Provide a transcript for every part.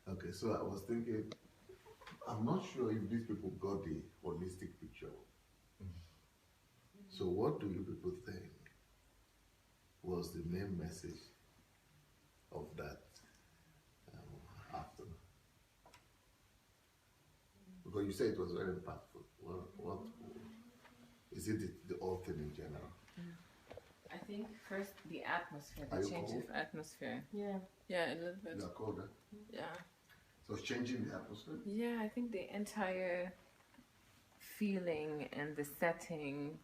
Okay, so I was thinking, I'm not sure if these people got the holistic picture. So what do you people think was the main message of that afternoon? Because you said it was very impactful. What is it the whole thing in general? I think first the atmosphere, Are the you change cold? of atmosphere. Yeah. Yeah, a little bit. You are colder. Yeah. So it's changing the atmosphere? Yeah, I think the entire feeling and the setting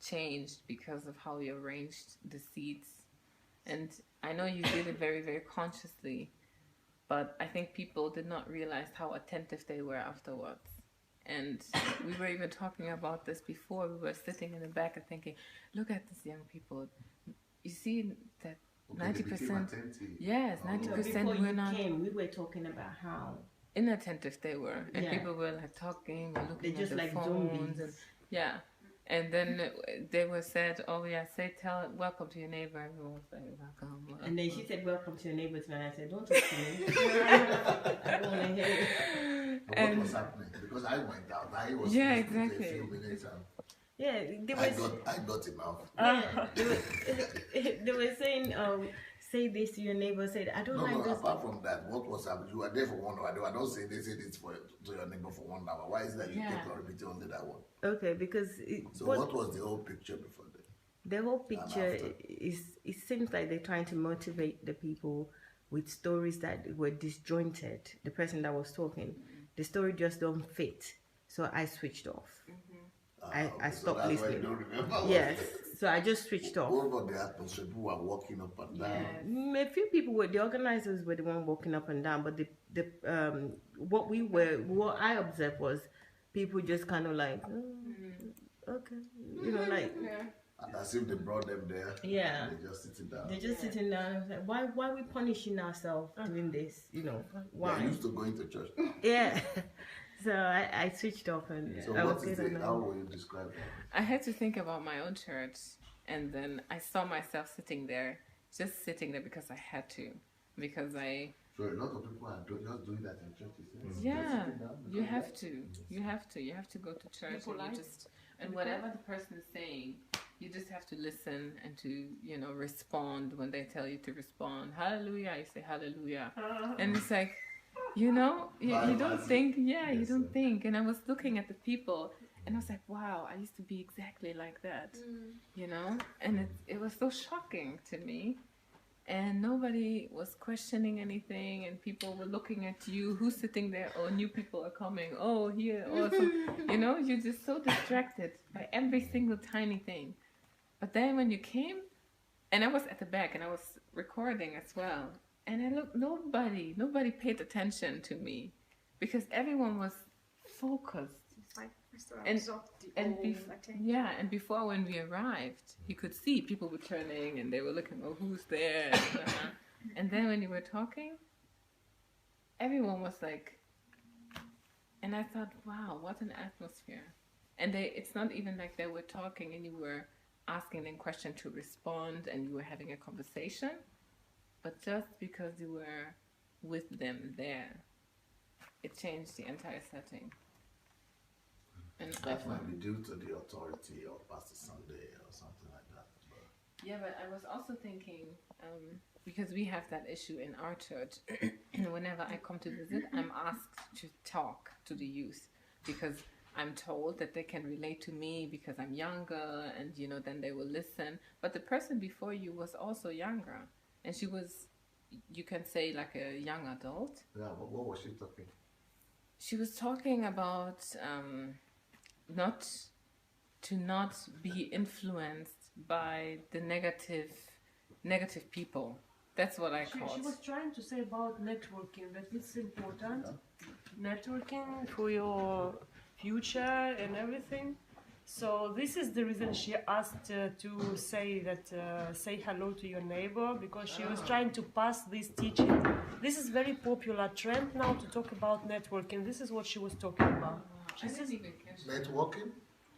changed because of how you arranged the seats. And I know you did it very, very consciously, but I think people did not realize how attentive they were afterwards. And we were even talking about this before. We were sitting in the back and thinking, look at these young people. You see that 90%. Yes, 90% before were you not came, we were talking about how inattentive they were, and Yeah. people were like talking or looking they're at just their like phones, zombies. and yeah. And then they were said, "Oh yeah, tell welcome to your neighbor." Everyone was like, "Welcome." And then she said, "Welcome to your neighbors," and I said, "Don't talk to me. I don't want to hear it." What was happening? Because I went out. I was Yeah, listening to exactly. a few minutes and Yeah, I got him out. Yeah, they were saying, say this to your neighbor. Said, "I don't like this." Apart from that, what was happening? You were there for 1 hour. I don't say this to your neighbor for 1 hour. Why is that you take or repeat only that one? Okay, because what was the whole picture before that? The whole picture is, it seems like they're trying to motivate the people with stories that were disjointed. The person that was talking, the story just don't fit. So I switched off. I stopped listening. Don't remember. Yes, so I just switched off. What about the atmosphere? People were walking up and down. A few people were, the organizers were the one walking up and down, but what I observed was people just kind of like, okay, like. And as if they brought them there. Yeah. They're just sitting down. They're just sitting down. Like, why are we punishing ourselves doing this? Why? They're used to going to church. Yeah. So I switched off and So how will you describe that? I had to think about my own church, and then I saw myself sitting there because I had to, because I. So a lot of people are just doing that in churches. Yeah, you have to go to church and whatever the person is saying, you just have to listen and to respond when they tell you to respond. Hallelujah, you say hallelujah, and it's like. You don't think, you don't think. And I was looking at the people, and I was like, wow, I used to be exactly like that, And it was so shocking to me. And nobody was questioning anything, and people were looking at you, who's sitting there, oh, new people are coming, oh, here, awesome. You're just so distracted by every single tiny thing. But then when you came, and I was at the back, and I was recording as well, and I looked, nobody paid attention to me because everyone was focused. It's like and before when we arrived, you could see people were turning and they were looking, oh, who's there? And then when you were talking, everyone was like, and I thought, wow, what an atmosphere. And it's not even like they were talking and you were asking them questions to respond and you were having a conversation. But just because you were with them there, it changed the entire setting. And that might be due to the authority of Pastor Sandey or something like that. Yeah, but I was also thinking, because we have that issue in our church, whenever I come to visit, I'm asked to talk to the youth because I'm told that they can relate to me because I'm younger and, then they will listen. But the person before you was also younger. And she was, you can say, like a young adult. Yeah, but what was she talking? She was talking about not be influenced by the negative people. That's what I call it. She was trying to say about networking, that it's important. Networking for your future and everything. So this is the reason she asked to say hello to your neighbor, because she was trying to pass this teaching. This is very popular trend now to talk about networking. This is what she was talking about. She says networking?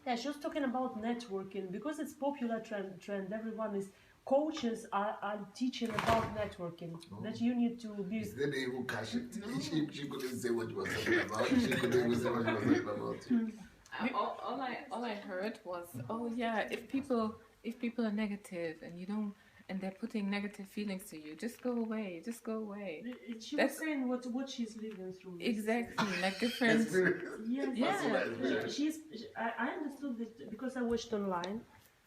Yeah, she was talking about networking because it's popular trend. Everyone is coaches are teaching about networking. That you need to be. Is there even cash it? She couldn't say what you were talking about. She couldn't even say what you were talking about. All I heard was, oh yeah, if people are negative and you don't, and they're putting negative feelings to you, just go away. She was saying what she's living through. Exactly, like different. Yes, I understood that because I watched online,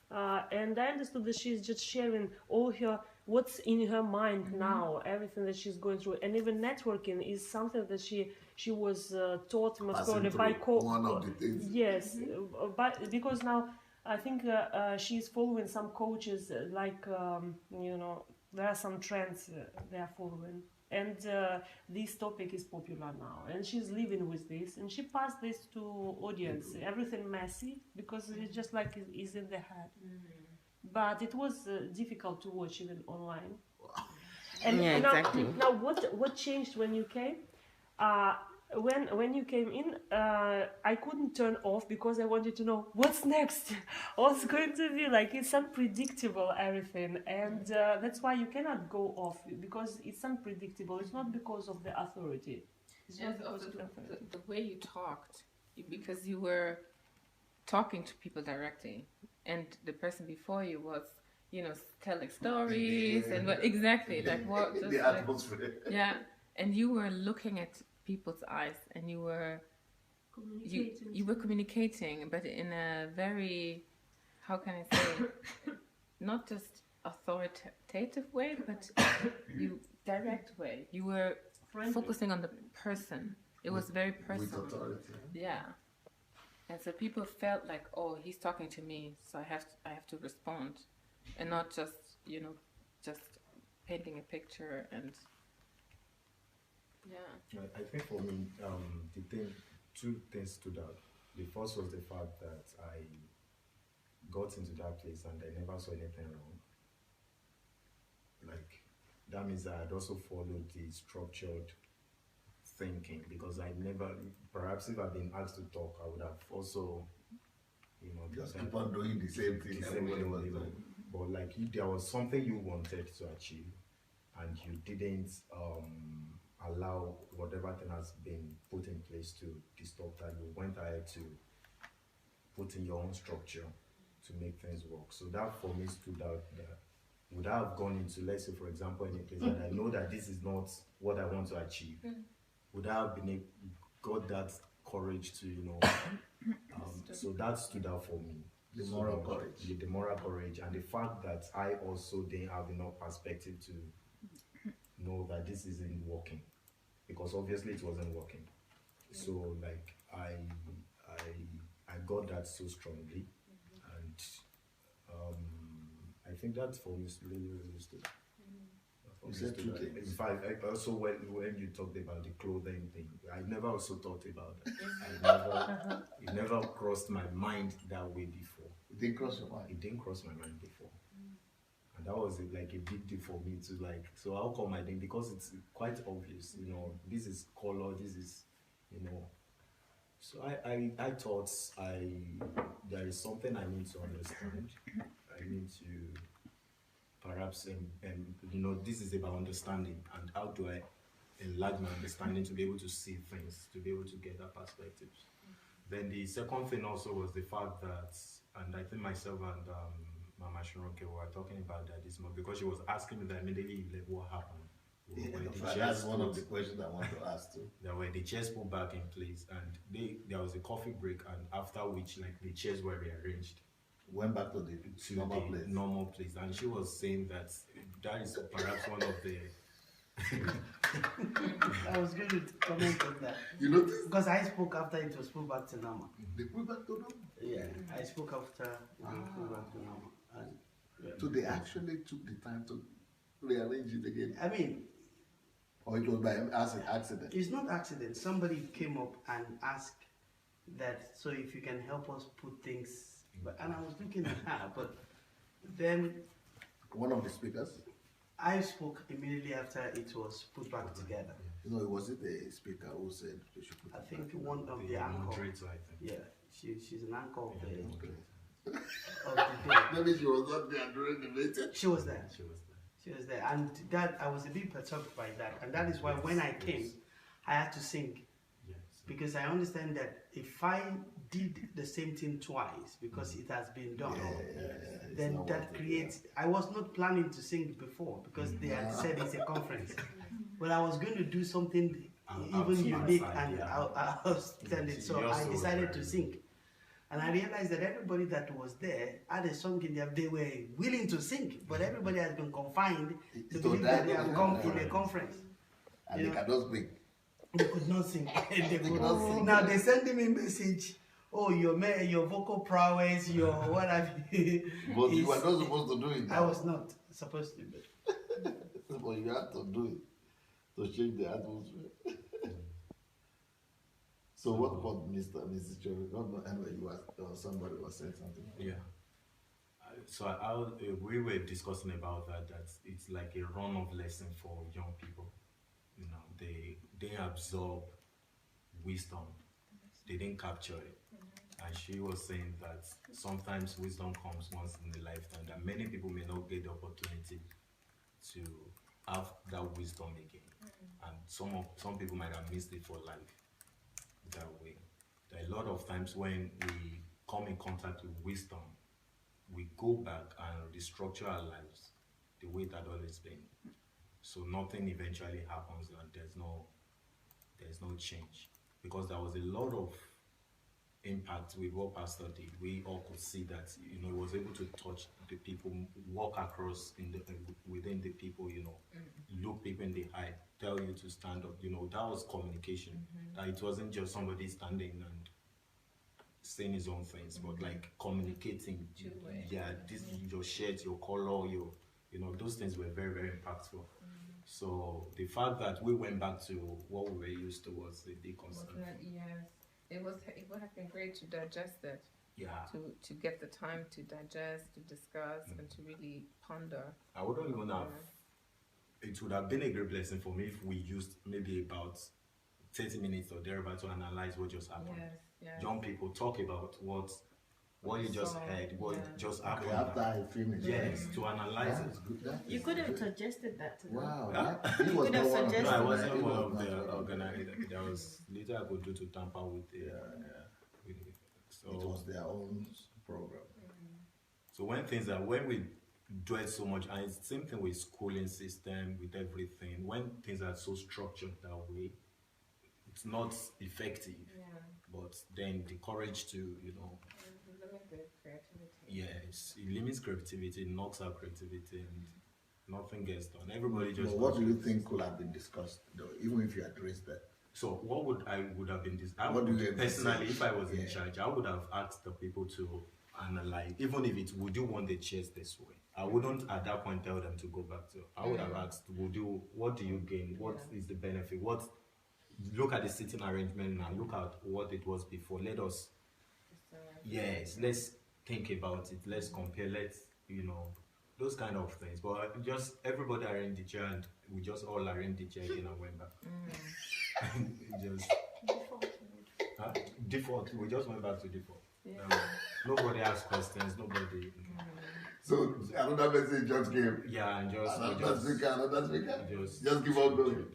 and I understood that she's just sharing all what's in her mind now, everything that she's going through, and even networking is something that she was taught most probably by one of the things. Yes, but because now I think she's following some coaches, like there are some trends they are following, and this topic is popular now, and she's living with this, and she passed this to audience. Everything messy because it's just like it's in the head, but it was difficult to watch even online. And yeah, now, exactly. Now, what changed when you came? When you came in, I couldn't turn off because I wanted to know what's next, what's going to be like. It's unpredictable, everything, and that's why you cannot go off because it's unpredictable. It's not because of the authority. It's not because of the authority. The way you talked, because you were talking to people directly, and the person before you was, telling stories and what exactly like what just the atmosphere. and you were looking at people's eyes, and you were communicating, but in a very, how can I say, not just authoritative way, but direct way. You were focusing on the person. It was very personal. With authority. Yeah. And so people felt like, oh, he's talking to me, so I have to respond, and not just just painting a picture and. Yeah. I think for me, two things stood out. The first was the fact that I got into that place and I never saw anything wrong. Like, that means I had also followed the structured thinking, because I never, perhaps if I'd been asked to talk, I would have also, just keep on doing the same thing. But like, there was something you wanted to achieve, and you didn't allow whatever thing has been put in place to disturb that. You went ahead to put in your own structure to make things work. So that for me stood out. That would I have gone into, let's say for example, in a place that I know that this is not what I want to achieve, would I have got that courage to, so that stood out for me. The moral courage. The moral courage, and the fact that I also didn't have enough perspective to know that this isn't working, because obviously it wasn't working. So like I got that so strongly, and I think that for me really stood. You said two things. In fact, also when you talked about the clothing thing, I never also thought about that. It never crossed my mind that way before. It didn't cross your mind? It didn't cross my mind before. And that was like a big deal for me to like, so how come I didn't? Because it's quite obvious, this is color, this is, So I thought there is something I need to understand. I need to perhaps, this is about understanding, and how do I enlarge my understanding to be able to see things, to be able to get that perspective. Then the second thing also was the fact that, and I think myself and Mama Shironke were talking about that this month, because she was asking me that immediately, like, what happened? That's one of the questions I want to ask too. That were the chairs put back in place, and there was a coffee break, and after which, like, the chairs were rearranged. Went back to the normal place. And she was saying that is perhaps one of the. I was going to comment on that. You noticed? Because I spoke after it was put back to normal. They put back to normal? Yeah, I spoke after it was put back to normal. So they actually took the time to rearrange it again? I mean, or it was by accident? It's not accident. Somebody came up and asked that, so if you can help us put things. And I was looking at her, but then one of the speakers? I spoke immediately after it was put back together. Was it the speaker who said they should put I think one of the anchors. I think. Yeah, she's an anchor of the. of the day. Maybe she was not there during the meeting. She was there. She was there. She was there, and that I was a bit perturbed by that, and that is why when I came, I had to sing, because I understand that if I did the same thing twice because it has been done, then that creates. I was not planning to sing before because they had said it's a conference, but I was going to do something even unique, and I was telling. So I decided to sing. And I realized that everybody that was there had a song in there. They were willing to sing, but everybody has been confined to believe that they have come in a conference. And they cannot speak. They could not sing. They could not sing. Now they send me a message. Oh, your vocal prowess, your what have you. But you were not supposed to do it. I was not supposed to. But you had to do it to change the atmosphere. So what about Mr. and Mrs. Cherry? Anyway, you asked, somebody was saying something. Yeah. So we were discussing about that it's like a run-off lesson for young people. You know, they absorb wisdom. They didn't capture it. And she was saying that sometimes wisdom comes once in a lifetime, that many people may not get the opportunity to have that wisdom again. And some people might have missed it for life that way. There are a lot of times when we come in contact with wisdom, we go back and restructure our lives the way that always been. So nothing eventually happens and there's no change. Because there was a lot of impact with what Pastor did. We all could see that, you know, he was able to touch the people, walk across within the people, you know, look people in the eye, tell you to stand up, you know, that was communication. That it wasn't just somebody standing and saying his own things, but like communicating. Yeah, this your shirt, your color, you know, those things were very, very impactful. So the fact that we went back to what we were used to was a big concern. Yes. It would have been great to digest it. Yeah. To get the time to digest, to discuss, and to really ponder. I wouldn't even have. It would have been a great blessing for me if we used maybe about 30 minutes or thereabout to analyze what just happened. Yes. Young people talk about what you just heard, what just happened. After I finished. Yes, to analyze it. You could have suggested that to them. Wow. You could have suggested No, I wasn't one of the organizers. There was little I could do to tamper with the. So it was their own program. So when we do it so much, and it's the same thing with schooling system, with everything. When things are so structured that way, it's not effective. But then the courage to, you know. Limited creativity. Yes, it limits creativity, knocks out creativity, and nothing gets done. Everybody just. What do you think could have been discussed, though, even if you addressed that? So what would have been this? Personally, if I was in charge, I would have asked the people to analyze, even if it would you want the chairs this way. I wouldn't at that point tell them to go back to. I would have asked, what do you gain? What is the benefit? Look at the sitting arrangement now. Look at what it was before. Let's think about it. Let's compare. You know, those kind of things. But just everybody arranged the chair, and we just all arranged the chair again and went back. Just default. We just went back to default. Nobody asked questions. Nobody. So another message just came. Yeah, and another speaker. Just give up going.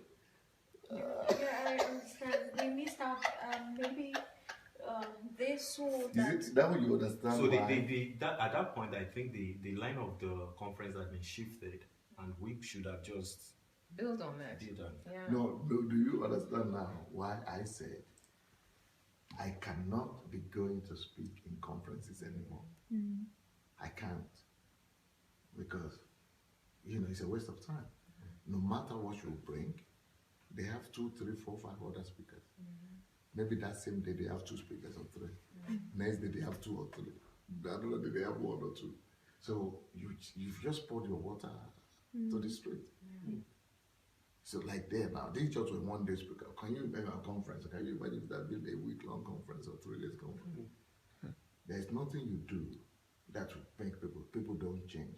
I understand. We missed out. Maybe they saw that. Is it that way you understand? So at that point, I think the line of the conference had been shifted, and we should have just build on that. Yeah. No, do you understand now why I said I cannot be going to speak in conferences anymore? I can't, because it's a waste of time. No matter what you bring, they have 2, 3, 4, 5 other speakers. Maybe that same day they have 2 speakers or 3. Next day they have 2 or 3. The other day they have 1 or 2. So you've just poured your water to the street. So like there now, these just were 1 day speaker. Can you imagine a conference? Can you imagine if that been a week-long conference or 3 days conference? There's nothing you do that will make people don't change.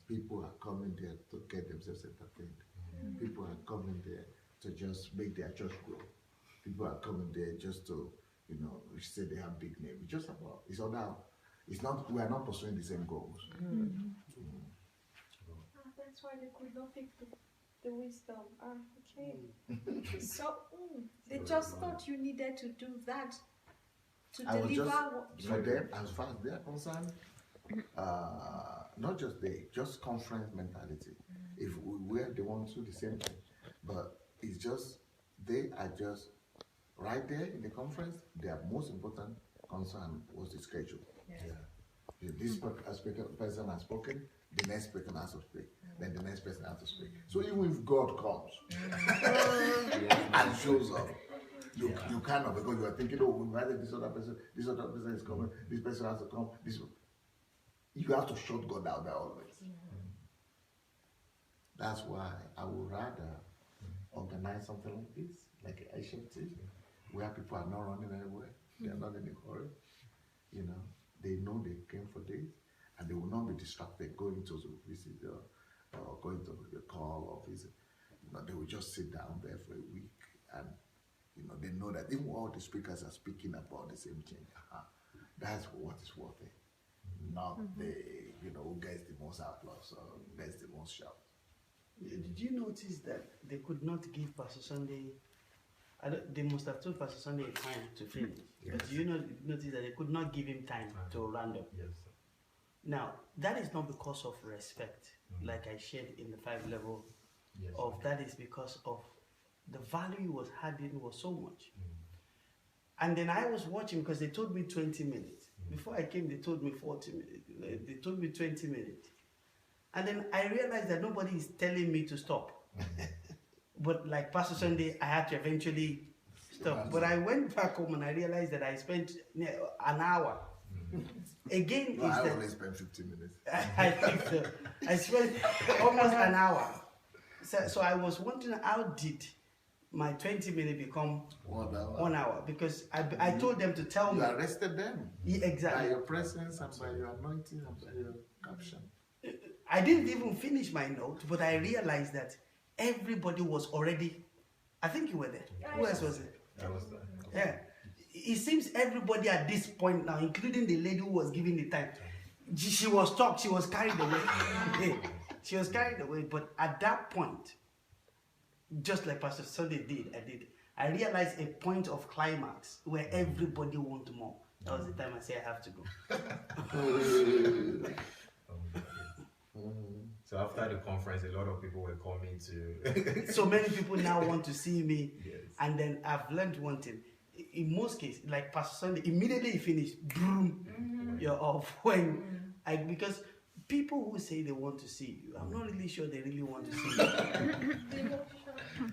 People are coming there to get themselves entertained. People are coming there to just make their church grow. People are coming there just to, say they have big name. It's just about, it's about, It's not, we are not pursuing the same goals. That's why they could not pick the wisdom. Okay. So they just thought you needed to do that to deliver for them, as far as they are concerned, not just they, just conference mentality. If we were the ones who do the same thing, but it's just, they are just right there in the conference. Their most important concern was the schedule. If this person has spoken, the next person has to speak, then the next person has to speak. So even if God comes and shows up, you cannot, because you are thinking, oh, we invited this other person is coming, this person has to come, you have to shut God out there always. That's why I would rather organize something like this, like an Asian tea, where people are not running anywhere, they are not in a hurry, you know, they know they came for this, and they will not be distracted going to visit or going to the call or visit. You know, they will just sit down there for a week, and you know, they know that even all the speakers are speaking about the same thing. That's what is worth it. Not the, you know, who gets the most applause or gets the most shout. Did you notice that they could not give Pastor Sandey, they must have told Pastor Sandey time to finish. Yes. But you notice that they could not give him time to round up. Yes. Now, that is not because of respect, like I shared in the 5 level of that is because of the value he was adding was so much. And then I was watching because they told me 20 minutes. Before I came, they told me 40 minutes. They told me 20 minutes. And then I realized that nobody is telling me to stop. But like Pastor Sandey, I had to eventually stop. But I went back home and I realized that I spent an hour. Again, no, I only spent 15 minutes. I think so. I spent almost an hour. So I was wondering, how did my 20 minutes become 1 hour? Because I told them to tell me. You arrested them. Yeah, exactly. By your presence and by your anointing and by your caption. I didn't even finish my note, but I realized that everybody was already, I think you were there. Who else was there? I was there. Yeah. It seems everybody at this point now, including the lady who was giving the time, she was talked, she was carried away. She was carried away, but at that point, just like Pastor Sandey did, I realized a point of climax where everybody wanted more. That was the time I said I have to go. So after the conference, a lot of people were coming to... So many people now want to see me. Yes. And then I've learned one thing. In most cases, like Pastor Sandey, immediately he finished, boom, you're off. Because people who say they want to see you, I'm not really sure they really want to see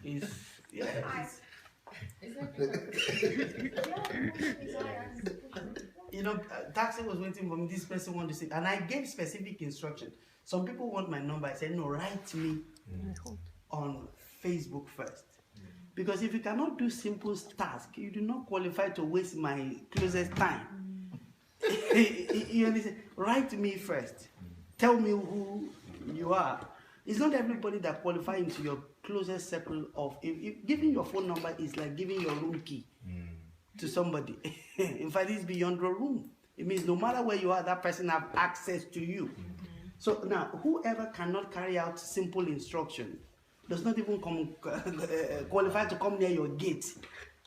you. You know, taxi was waiting for me, this person wanted to see, and I gave specific instruction. Some people want my number. I said, no, write me on Facebook first. Because if you cannot do simple tasks, you do not qualify to waste my closest time. You understand? Write me first. Tell me who you are. It's not everybody that qualifies into your closest circle of... If giving your phone number is like giving your room key to somebody. In fact, it's beyond your room. It means no matter where you are, that person have access to you. So now, whoever cannot carry out simple instruction does not even qualify to come near your gate,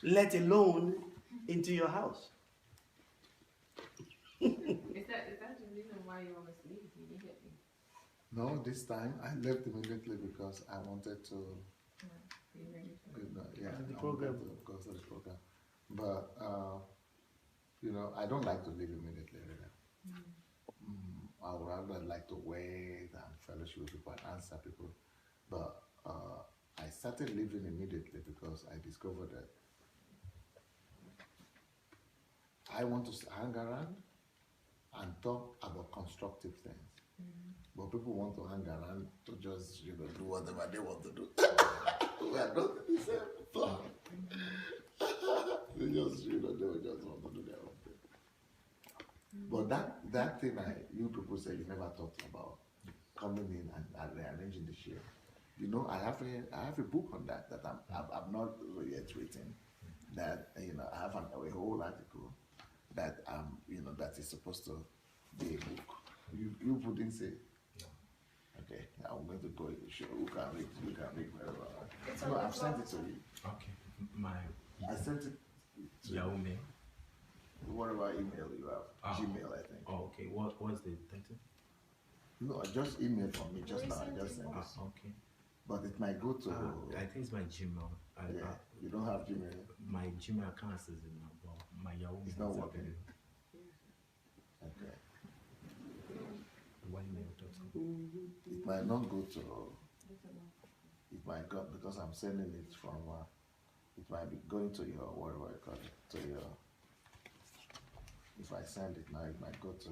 let alone into your house. Is that the reason why you always leave immediately? No, this time I left immediately because I wanted to. The program. Because of the program. But you know, I don't like to leave immediately. I would rather like to wait and fellowship with people and answer people. But I started leaving immediately because I discovered that I want to hang around and talk about constructive things. But people want to hang around to just, you know, do whatever they want to do. We are not in the same plan. They just, you know, they just want to do their own thing. But that thing you people say you never talked about, coming in and rearranging the share. You know, I have a book on that I'm not yet written. That, you know, I have a whole article that you know, that is supposed to be a book. You wouldn't say. No. Okay, I'm going to go show who can read. You can read very well. It's No, on the I've sent it blog. to you. Okay. My I sent it to Yahoo mail. whatever email you have. Oh. Gmail, I think. Oh, okay. What's the title? No, just email from me just now. I just sent it. Okay. But it might go to. I think it's my Gmail. Yeah, you don't have Gmail. My Gmail account is in my Yahoo. It's mail not is working. available. Okay. Ymail.com. It might not go to. It might go because I'm sending it from. It might be going to your whatever I call it, to your. If I send it now, it might go to.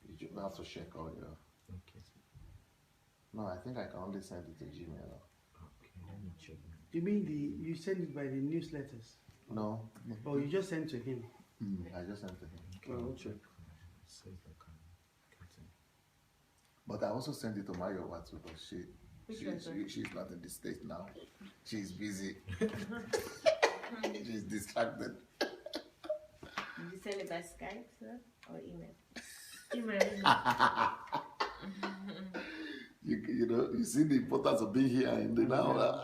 You have to check all your. Okay. No, I think I can only send it to Gmail. Okay. Let me check. You mean you send it by the newsletters? No. Or you just send to him? I just sent to him. Oh, okay. Says I can get it. But I also sent it to Mayowa too, because she's not in the state now. She's busy. She's distracted. Did you send it by Skype, sir, or email? You know, you see the importance of being here in the now.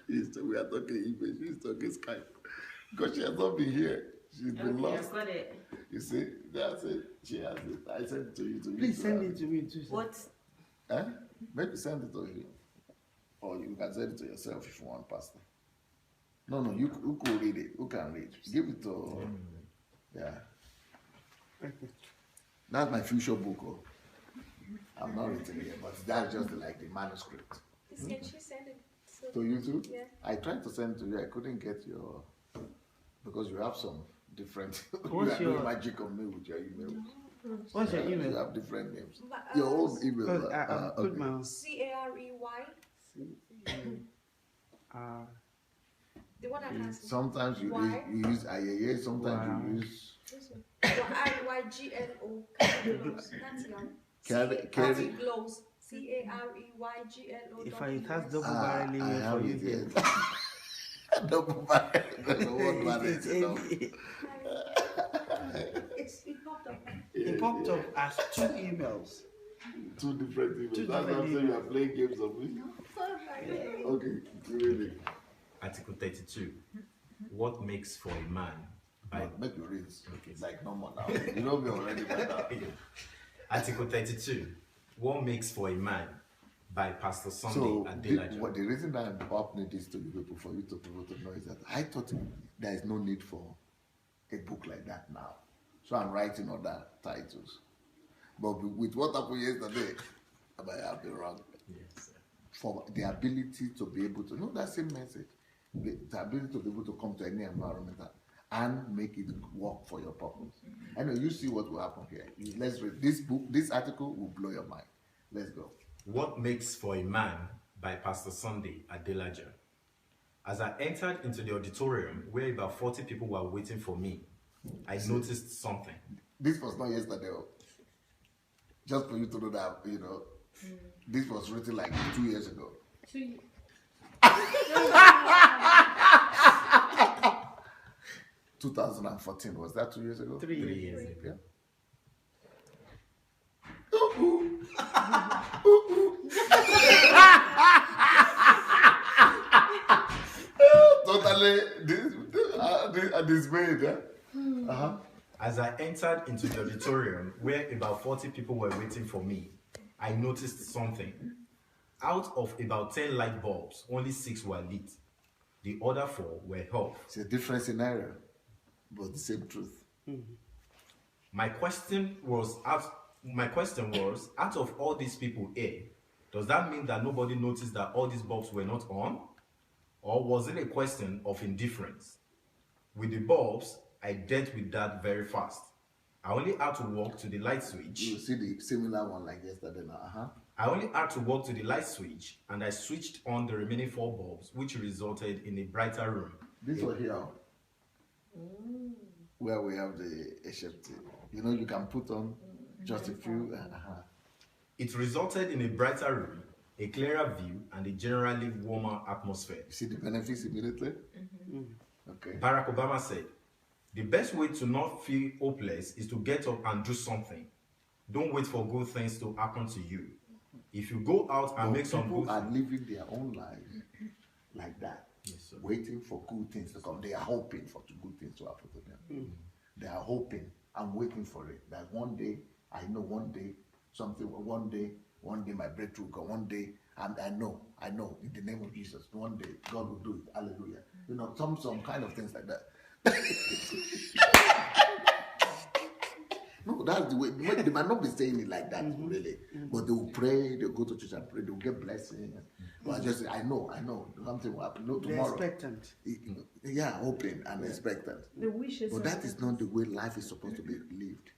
We are talking English, she's talking Skype. Because she has not been here. She's been lost. I've got it. You see, that's it. She has it. I sent it to you. Please send it to me too, sir. What? Eh? Maybe send it to you. Or you can send it to yourself if you want, Pastor. No, who could read it? Who can read? Give it to. Yeah. That's my future book. Oh. I'm not written yet, but that's just like the manuscript. Can she send it To you too? Yeah. I tried to send it to you. I couldn't get your. Because you have some different. What's you are your- doing magic on me with your email. What's your You email? have different names. But, Your own email. Because I put okay. my own. CAREY, the one I can see. Sometimes you Why? use ayeye, sometimes Wow. you use YGLO. That's young. Carry. Glows. CAREYGLO. If it has double I barreling have for you it here. yet. Double barrel. The one man is, you know. It popped up. It popped up as 2 emails. Two different emails. Two That's what I'm different saying. You are playing games of me. Okay, really. Article 32. What makes for a man? By Make you read. Okay. Like normal now. You know me already by now. Article 32. What makes for a man? By Pastor Sandey, So Adelaja. the reason that I'm opening this to you people for you to people to know is that I thought there is no need for a book like that now. So I'm writing other titles. But with what happened yesterday, I might have been wrong. Yes, sir. For the ability to be able to know that same message, the ability to be able to come to any environment and make it work for your purpose. Anyway, you see what will happen here. Let's read this book. This article will blow your mind. Let's go. What Makes for a Man by Pastor Sandey, Adelajah. As I entered into the auditorium where about 40 people were waiting for me, I noticed something. This was not yesterday. Just for you to know that, you know, this was written like 2 years ago. 2 years. 2014, was that 2 years ago? 3 years. 3 years ago. Yeah. Totally dismayed. Uh-huh. As I entered into the auditorium where about 40 people were waiting for me, I noticed something. Out of about 10 light bulbs, only 6 were lit. The other 4 were off. It's a different scenario, but the same truth. My question was, out of all these people here, does that mean that nobody noticed that all these bulbs were not on? Or was it a question of indifference? With the bulbs, I dealt with that very fast. I only had to walk to the light switch. You see the similar one like yesterday now. Uh-huh. I only had to walk to the light switch and I switched on the remaining 4 bulbs, which resulted in a brighter room. This one here, where we have the HFT. You know, you can put on just a few. It resulted in a brighter room, a clearer view, and a generally warmer atmosphere. You see the benefits immediately? Okay. Barack Obama said, The best way to not feel hopeless is to get up and do something. Don't wait for good things to happen to you. If you go out and make some good things. People are things, living their own lives like that. Yes, sir. Waiting for good things to come. They are hoping for good things to happen to them. They are hoping. I'm waiting for it. That one day, I know one day, something, one day my breakthrough will come. One day, and I know, in the name of Jesus, one day, God will do it. Hallelujah. You know, some kind of things like that. No, that's the way. They might not be saying it like that, really. But they will pray, they'll go to church and pray, they'll get blessings. But I just, I know, something will happen. No, tomorrow. They're expectant. Yeah, hoping and expectant. The wishes. But that is not the way life is supposed to be lived.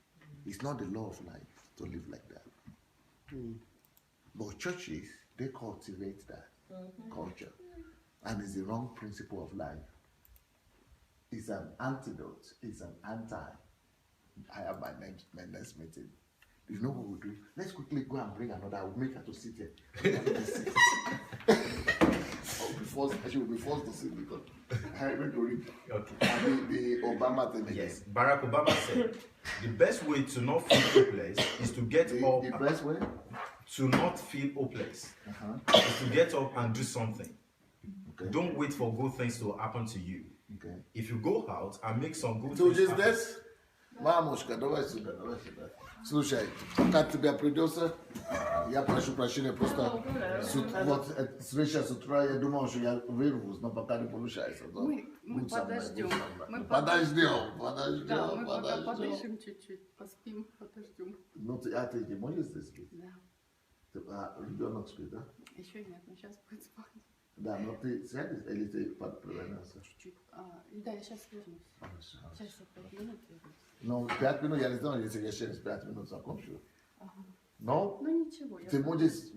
It's not the law of life to live like that. But churches, they cultivate that culture. And it's the wrong principle of life. It's an antidote. It's an anti. I have my next meeting. You know what we'll do? Let's quickly go and bring another. I will make her to sit here. She will be forced to sit because I read to read. Okay. And the Obama thing. Yes, Barack Obama said, the best way to not feel hopeless is to get up. The best way? To not feel hopeless is to get up and do something. Okay. Don't wait for good things to happen to you. Okay. If you go out and make some good So things just happen. this? Мамушка, давай сюда. Слушай, как тебя придется? Я прошу прощения, просто вот встреча с утра, я думал, что я вырвусь, но пока не получается. Мы подождем. Подождем. Да, мы пока подышим чуть-чуть, поспим, подождем. Ну, ты не можешь здесь быть? Да. Ребенок спит, да? Еще нет, но сейчас будет спать. Да, но ты сядешь или ты провернешься? Чуть-чуть. Да, я сейчас вернусь. Сейчас я 5 минут вернусь. Ну, 5 минут, я не знаю, если я через 5 минут закончу. Но Ну ничего. ты можешь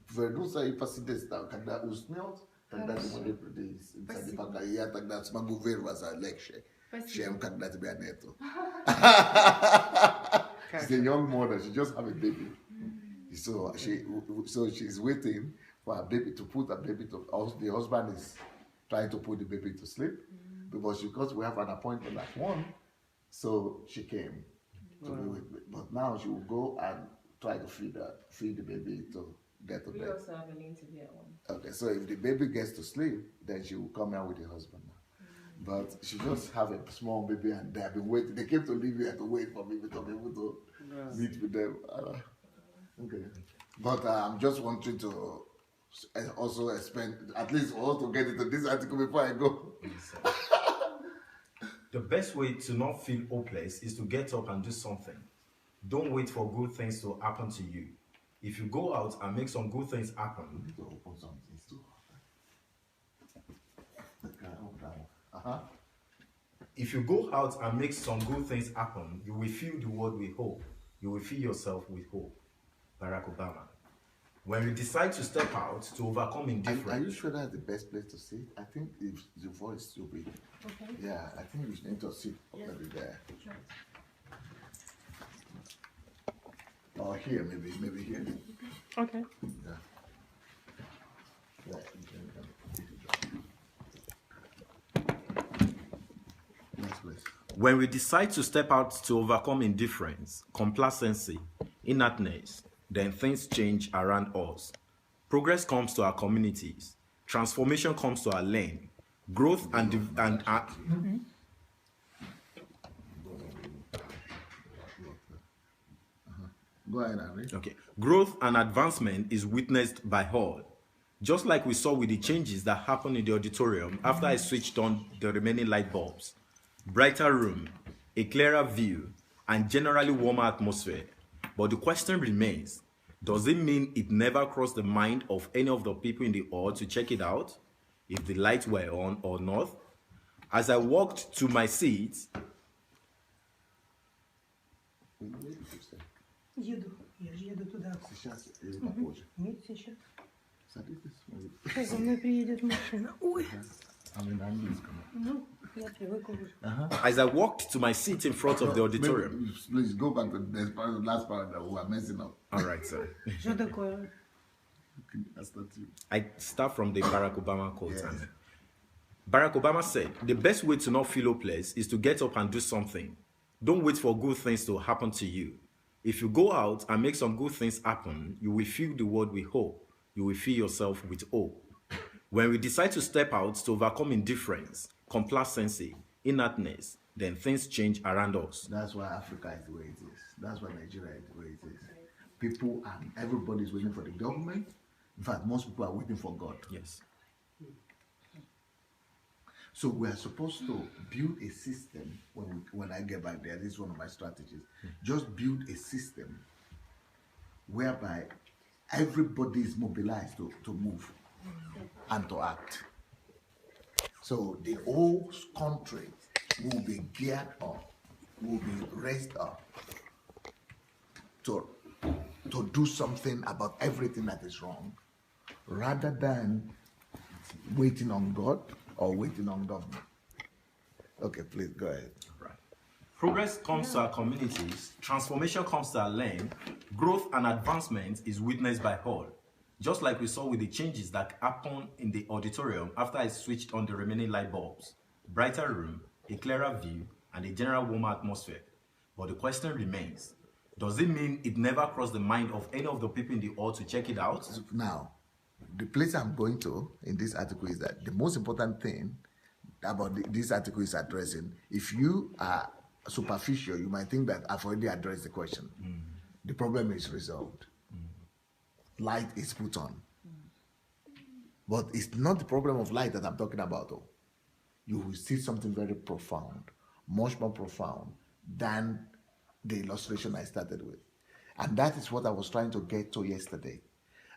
вернуться и посидеть там. Когда уснет, тогда ты можешь прийти. Пока я тогда смогу вырваться легче, чем когда тебя нету. She's a young mother, she just have a baby. So she's waiting for her baby to put her baby to. The husband is trying to put the baby to sleep because we have an appointment at 1, so she came to be with me. But now she will go and try to feed the baby to get to bed. We also have an interview at 1. Okay, so if the baby gets to sleep, then she will come out with the husband now. But she just have a small baby and they have been waiting. They came to live here to wait for me to be able to meet with them. Okay. But I'm just wanting to also spend, at least also get into this article before I go. The best way to not feel hopeless is to get up and do something. Don't wait for good things to happen to you. If you go out and make some good things happen, I need to open something too. If you go out and make some good things happen, you will fill the world with hope. You will fill yourself with hope. Barack Obama. When we decide to step out to overcome indifference. Are you sure that's the best place to sit? I think if the voice is too big. Okay. Yeah, I think we need to sit already there. Sure. Or here, maybe here. Okay. Yeah. Yeah, nice place. When we decide to step out to overcome indifference, complacency, inertness, then things change around us. Progress comes to our communities. Transformation comes to our land. Growth Go ahead, Henry. Okay. Growth and advancement is witnessed by all. Just like we saw with the changes that happened in the auditorium after I switched on the remaining light bulbs. Brighter room, a clearer view, and generally warmer atmosphere. But the question remains, does it mean it never crossed the mind of any of the people in the hall to check it out, if the lights were on or not? As I walked to my seat, Еду. Я же еду туда. Сейчас или попозже? Нет, сейчас. Садитесь. Сейчас за мной приедет машина. Ой. А мы на английском. Ну, я привыкла уже. as I walked to my seat in front of the auditorium. Please go back to the last part that we are messing up. All right, sir. Что такое? That's not you. I start from the Barack Obama quote. Yes. Barack Obama said, the best way to not feel hopeless is to get up and do something. Don't wait for good things to happen to you. If you go out and make some good things happen, you will fill the world with hope. You will fill yourself with hope. When we decide to step out to overcome indifference, complacency, inertness, then things change around us. That's why Africa is the way it is. That's why Nigeria is the way it is. People and everybody is waiting for the government. In fact, most people are waiting for God. Yes. So we are supposed to build a system. When I get back there, this is one of my strategies. Just build a system whereby everybody is mobilized to move and to act. So the whole country will be geared up, will be raised up to do something about everything that is wrong, rather than waiting on God or waiting on government. Okay, please go ahead. Right. Progress comes to our communities, transformation comes to our land, growth and advancement is witnessed by all. Just like we saw with the changes that happened in the auditorium after I switched on the remaining light bulbs. Brighter room, a clearer view, and a general warmer atmosphere. But the question remains, does it mean it never crossed the mind of any of the people in the hall to check it out? Now, the place I'm going to in this article is that the most important thing about this article is addressing, if you are superficial, you might think that I've already addressed the question. The problem is resolved. Light is put on. But it's not the problem of light that I'm talking about, though. You will see something very profound, much more profound than the illustration I started with. And that is what I was trying to get to yesterday.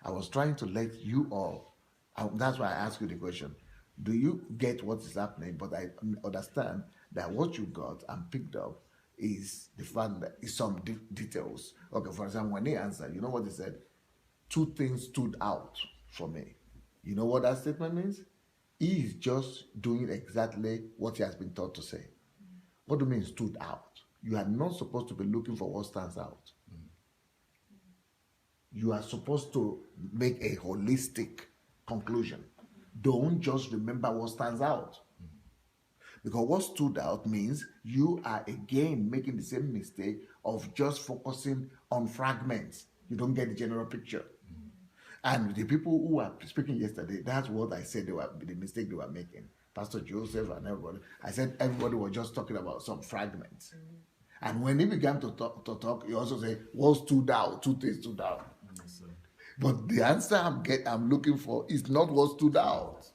I was trying to let you all, that's why I asked you the question, do you get what is happening? But I understand that what you got and picked up is the fact that is some details. Okay, for example, when he answered, you know what he said? Two things stood out for me. You know what that statement means? He is just doing exactly what he has been taught to say. What do you mean stood out? You are not supposed to be looking for what stands out. You are supposed to make a holistic conclusion. Don't just remember what stands out. Because what stood out means you are again making the same mistake of just focusing on fragments. You don't get the general picture. And the people who were speaking yesterday, that's what I said the mistake they were making. Pastor Joseph and everybody. I said everybody was just talking about some fragments. And when he began to talk, he also said, what stood out? Two things stood out. But the answer I'm looking for is not what stood out.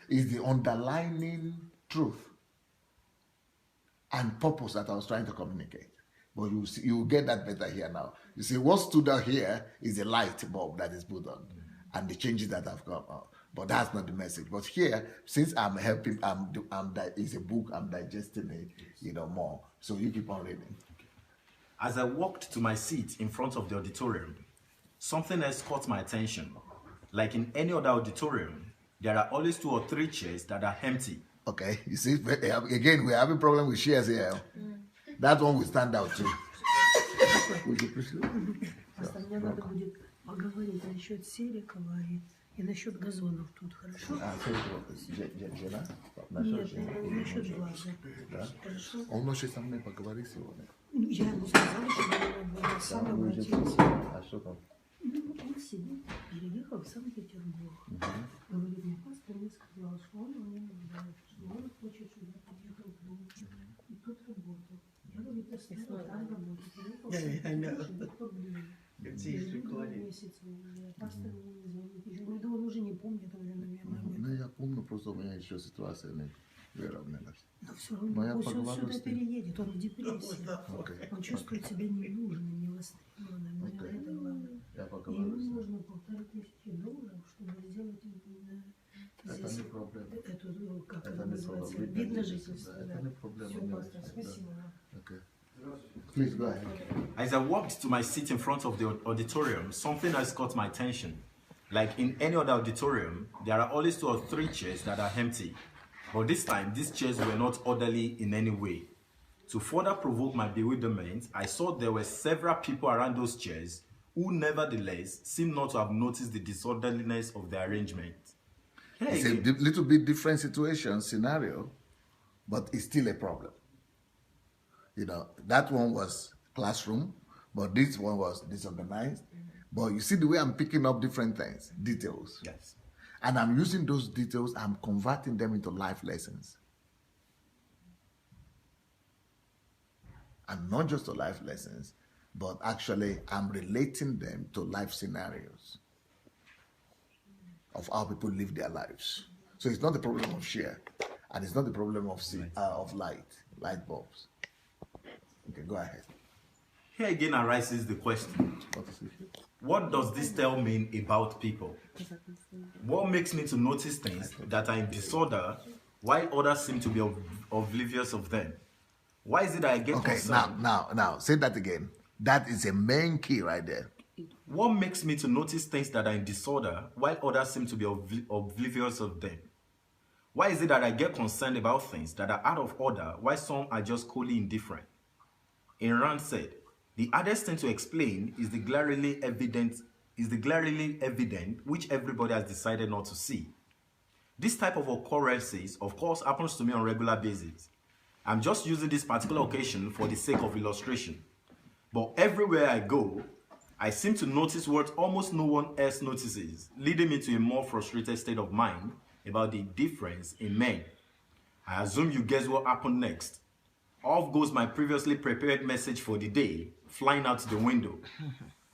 It's the underlying truth and purpose that I was trying to communicate. But you will get that better here now. You see, what stood out here is the light bulb that is put on and the changes that have come out. But that's not the message. But here, since I'm helping, it's a book, I'm digesting it, more. So you keep on reading. As I walked to my seat in front of the auditorium, something else caught my attention. Like in any other auditorium, there are always 2 or 3 chairs that are empty. Okay, you see, again, we're having a problem with chairs here. That one will stand out too. Мне надо будет поговорить насчет Серикова и насчет газонов тут, хорошо? Нет, насчет глаза. Хорошо? Он хочет со мной поговорить сегодня. Я ему сказала, что мне надо сам обратиться. А что там? Он сидит, переехал в Санкт-Петербург. Говорит, мне пастор мне сказал, что он мне нуждается, что он хочет, чтобы я приехал к нему. И тут работал. Я говорю, оставила там работать. Пастор мне не звонит. Я говорю, да он уже не помнит, наверное. Ну, я помню, просто у меня еще ситуация не выровнялась. Но все равно пусть он сюда переедет, он в депрессии. Он чувствует себя ненужным, невостребованным. Это главное. И ему нужно $1500, чтобы сделать здесь эту, как это называется, вид на жительство. Все, пастор, спасибо вам. Please go ahead. As I walked to my seat in front of the auditorium, something else caught my attention. Like in any other auditorium, there are always 2 or 3 chairs that are empty. But this time, these chairs were not orderly in any way. To further provoke my bewilderment, I saw there were several people around those chairs who nevertheless seemed not to have noticed the disorderliness of the arrangement. It's a little bit different situation, scenario, but it's still a problem. You know, that one was classroom, but this one was disorganized. But you see the way I'm picking up different things, details. Yes. And I'm using those details, I'm converting them into life lessons. And not just to life lessons, but actually I'm relating them to life scenarios of how people live their lives. So it's not the problem of share, and it's not the problem of light bulbs. Okay, go ahead. Here again arises the question, what does this tell me about people? What makes me to notice things that are in disorder while others seem to be oblivious of them? Why is it that I get concerned? Now, say that again. That is a main key right there. What makes me to notice things that are in disorder while others seem to be oblivious of them? Why is it that I get concerned about things that are out of order while some are just coolly indifferent? Rand said, the hardest thing to explain is the glaringly evident which everybody has decided not to see. This type of occurrences, of course, happens to me on a regular basis. I'm just using this particular occasion for the sake of illustration. But everywhere I go, I seem to notice what almost no one else notices, leading me to a more frustrated state of mind about the difference in men. I assume you guess what happened next. Off goes my previously prepared message for the day, flying out the window.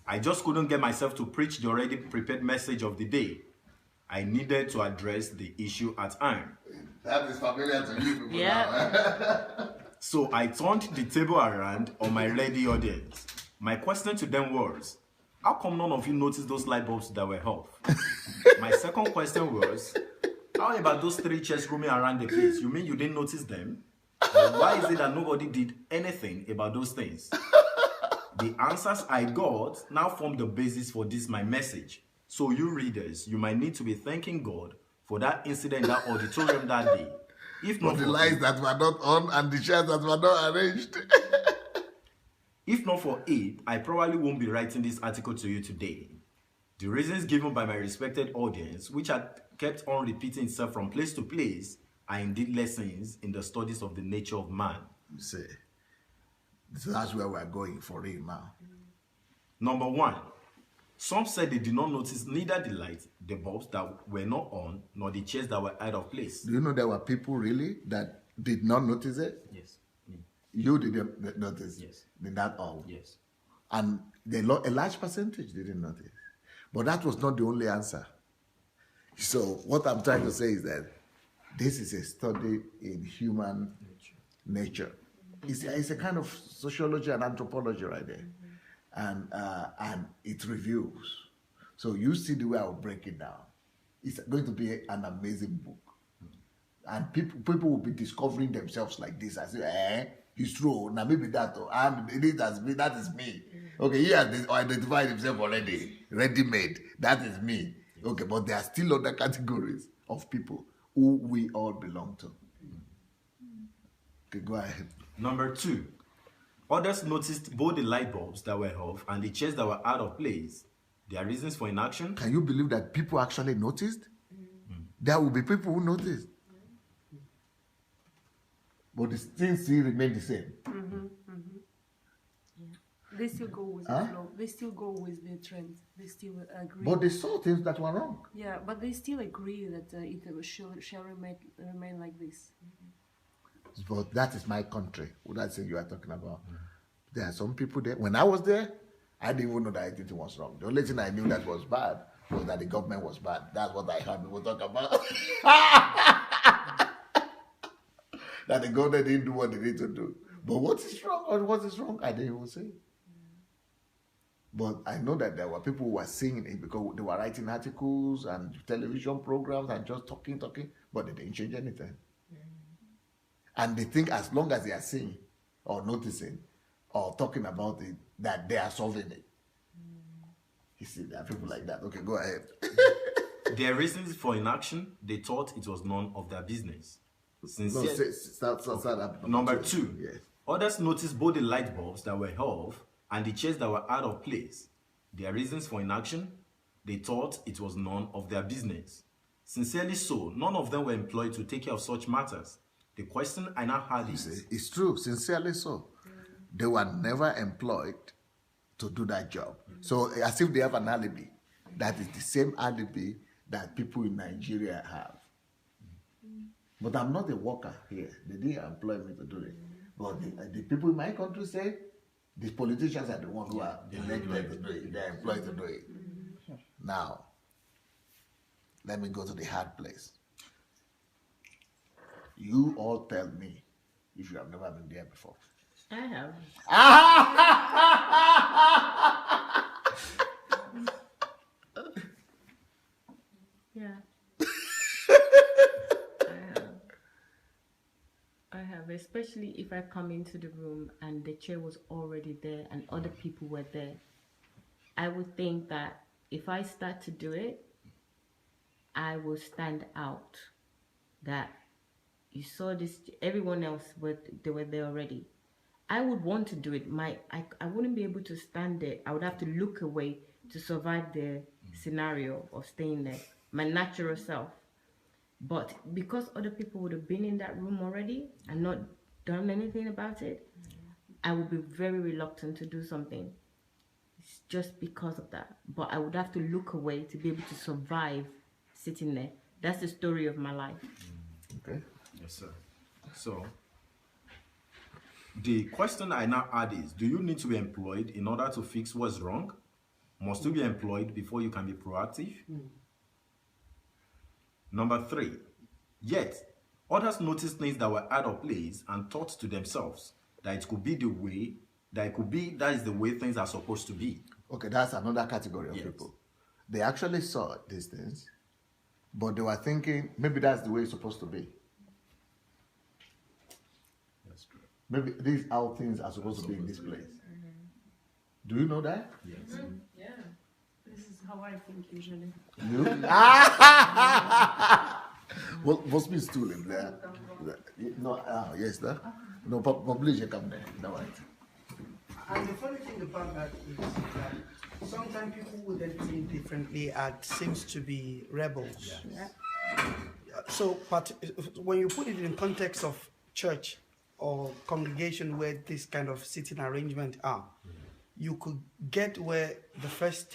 I just couldn't get myself to preach the already prepared message of the day. I needed to address the issue at hand. That is familiar to you people now. So I turned the table around on my ready audience. My question to them was, how come none of you noticed those light bulbs that were off? My second question was, how about those 3 chairs roaming around the place? You mean you didn't notice them? Or why is it that nobody did anything about those things? The answers I got now form the basis for this my message. So you readers, you might need to be thanking God for that incident in that auditorium that day. If not for the lights that were not on and the chairs that were not arranged. If not for it, I probably won't be writing this article to you today. The reasons given by my respected audience, which had kept on repeating itself from place to place, are indeed lessons in the studies of the nature of man. You see, so that's where we're going for it now. Number 1, some said they did not notice neither the lights, the bulbs that were not on, nor the chairs that were out of place. Do you know there were people really that did not notice it? Yes. Me. You didn't notice? Yes. Did that all? Yes. And a large percentage didn't notice. But that was not the only answer. So what I'm trying to say is that this is a study in human nature. It's a kind of sociology and anthropology right there. And it reviews. So you see the way I will break it down. It's going to be an amazing book. And people will be discovering themselves like this. I say, it's true. Now maybe that, and that is me. Okay, he has identified himself already, ready-made. That is me. Okay, but there are still other categories of people who we all belong to. Okay, go ahead. Number 2, others noticed both the light bulbs that were off and the chairs that were out of place. There are reasons for inaction. Can you believe that people actually noticed? There will be people who noticed. But the things still remain the same. They still go with the flow. They still go with the trend. They still agree. But they saw things that were wrong. Yeah, but they still agree that it shall remain like this. But that is my country. What I say you are talking about. There are some people there. When I was there, I didn't even know that anything was wrong. The only thing I knew that was bad was that the government was bad. That's what I heard people talk about. That the government didn't do what they need to do. But what is wrong or what is wrong, I didn't even say. But I know that there were people who were saying it because they were writing articles and television programs and just talking, but they didn't change anything. And they think as long as they are seeing or noticing or talking about it, that they are solving it. You see, there are people like that. Okay, go ahead. Their reasons for inaction, they thought it was none of their business. Number 2, yes. Others noticed both the light bulbs that were off and the chairs that were out of place. Their reasons for inaction, they thought it was none of their business. Sincerely so, none of them were employed to take care of such matters. The question I now had is... It's true, sincerely so. They were never employed to do that job. So as if they have an alibi. That is the same alibi that people in Nigeria have. But I'm not a worker here. They didn't employ me to do it. But the people in my country say the politicians are the ones who are elected to do it. They're employed to do it. Now, let me go to the hard place. You all tell me if you have never been there before. I have. Yeah. I have, especially if I come into the room and the chair was already there and other people were there. I would think that if I start to do it, I will stand out. That you saw this, everyone else they were there already. I would want to do it. I wouldn't be able to stand there. I would have to look away to survive the scenario of staying there. My natural self. But because other people would have been in that room already and not done anything about it, I would be very reluctant to do something. It's just because of that. But I would have to look away to be able to survive sitting there. That's the story of my life. Okay. Yes, sir. So, the question I now add is, do you need to be employed in order to fix what's wrong? Must you be employed before you can be proactive? Number 3, yet others noticed things that were out of place and thought to themselves that it could be the way, that is the way things are supposed to be. Okay, that's another category of people. They actually saw these things, but they were thinking, maybe that's the way it's supposed to be. That's true. Maybe these are how things are supposed to be in this place. Do you know that? Yes. Yeah. This is how I think usually. You? Well, must be stool in there. No, yes, that. No, publish come there. No, right. And the funny thing about that is that sometimes people would then think differently and seems to be rebels. Yeah. So, but when you put it in context of church or congregation where this kind of seating arrangement are, you could get where the first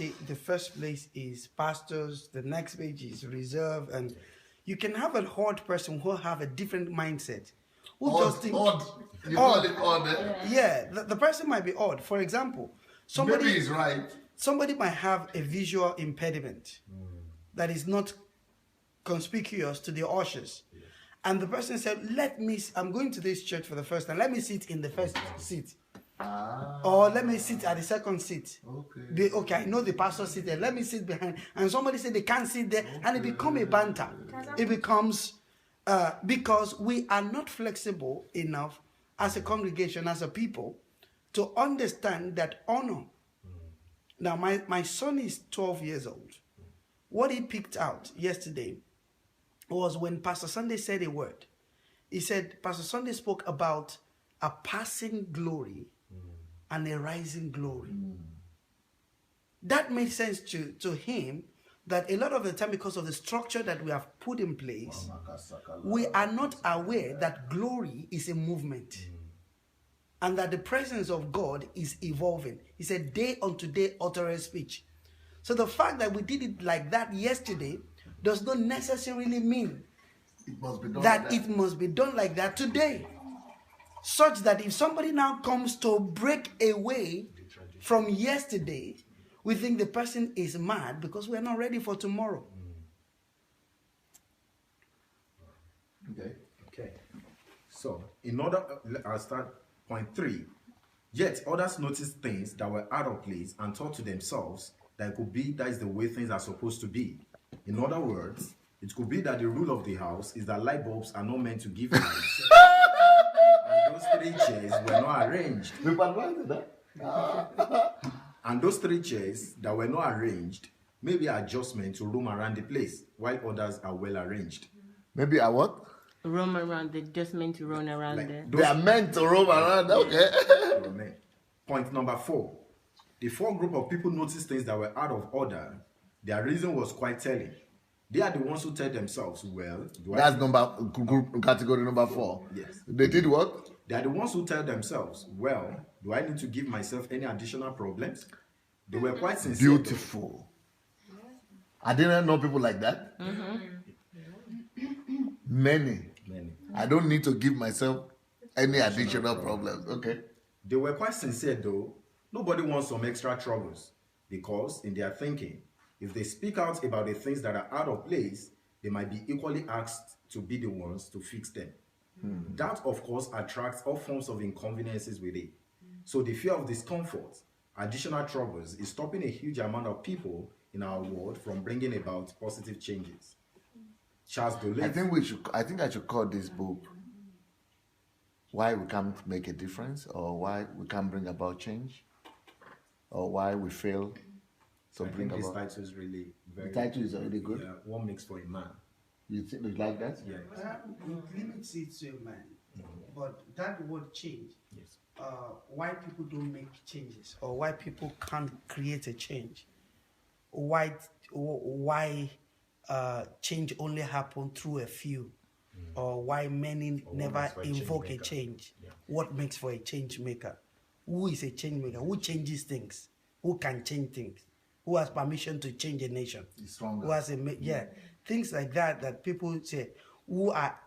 place is pastors, the next page is reserve, and you can have an odd person who have a different mindset. Who just think odd. You call it odd, eh? Yeah, the person might be odd. For example, somebody Maybe he's right. Somebody might have a visual impediment that is not conspicuous to the ushers. And the person said, I'm going to this church for the first time. Let me sit in the first seat. Or let me sit at the second seat. Okay, I know the pastor sit there. Let me sit behind. And somebody said they can't sit there. And it becomes a banter. It becomes, because we are not flexible enough as a congregation, as a people, to understand that honor. Now, my son is 12 years old. What he picked out yesterday was when Pastor Sandey said a word. He said, Pastor Sandey spoke about a passing glory and a rising glory. That made sense to him, that a lot of the time, because of the structure that we have put in place, we are not aware that glory is a movement and that the presence of God is evolving. He said, day unto day uttereth speech. So the fact that we did it like that yesterday does not necessarily mean it must be done it must be done like that today. Such that if somebody now comes to break away from yesterday, we think the person is mad because we are not ready for tomorrow. Okay. So, I'll start point 3. Yet others noticed things that were out of place and thought to themselves that is the way things are supposed to be. In other words, it could be that the rule of the house is that light bulbs are not meant to give light. And those 3 chairs were not arranged. And those 3 chairs that were not arranged may be adjustment to roam around the place, while others are well arranged. Maybe a what? Roam around, they're just meant to roam around there. They are meant to roam around, okay. Point number 4. The 4 group of people noticed things that were out of order. Their reason was quite telling. They are the ones who tell themselves, well, that's category number 4. Yes. They did what? They are the ones who tell themselves, well, do I need to give myself any additional problems? They were quite sincere. Beautiful. I didn't know people like that. Many. I don't need to give myself any additional problems. Okay. They were quite sincere though. Nobody wants some extra troubles because in their thinking, if they speak out about the things that are out of place, they might be equally asked to be the ones to fix them. That, of course, attracts all forms of inconveniences with it. So the fear of discomfort, additional troubles, is stopping a huge amount of people in our world from bringing about positive changes. Charles Dole. I think I should call this book "Why We Can't Make a Difference," or "Why We Can't Bring About Change," or "Why We Fail to Bring About." This title is really very. The title is already good. Yeah, what makes for a man. You think you like that? Yeah. It limits it to a man, but that word change. Yes. Why people don't make changes, or why people can't create a change? Why change only happen through a few, or why many never invoke a change? Yeah. What makes for a change maker? Who is a change maker? Who changes things? Who can change things? Who has permission to change a nation? Who has things like that that people say, who are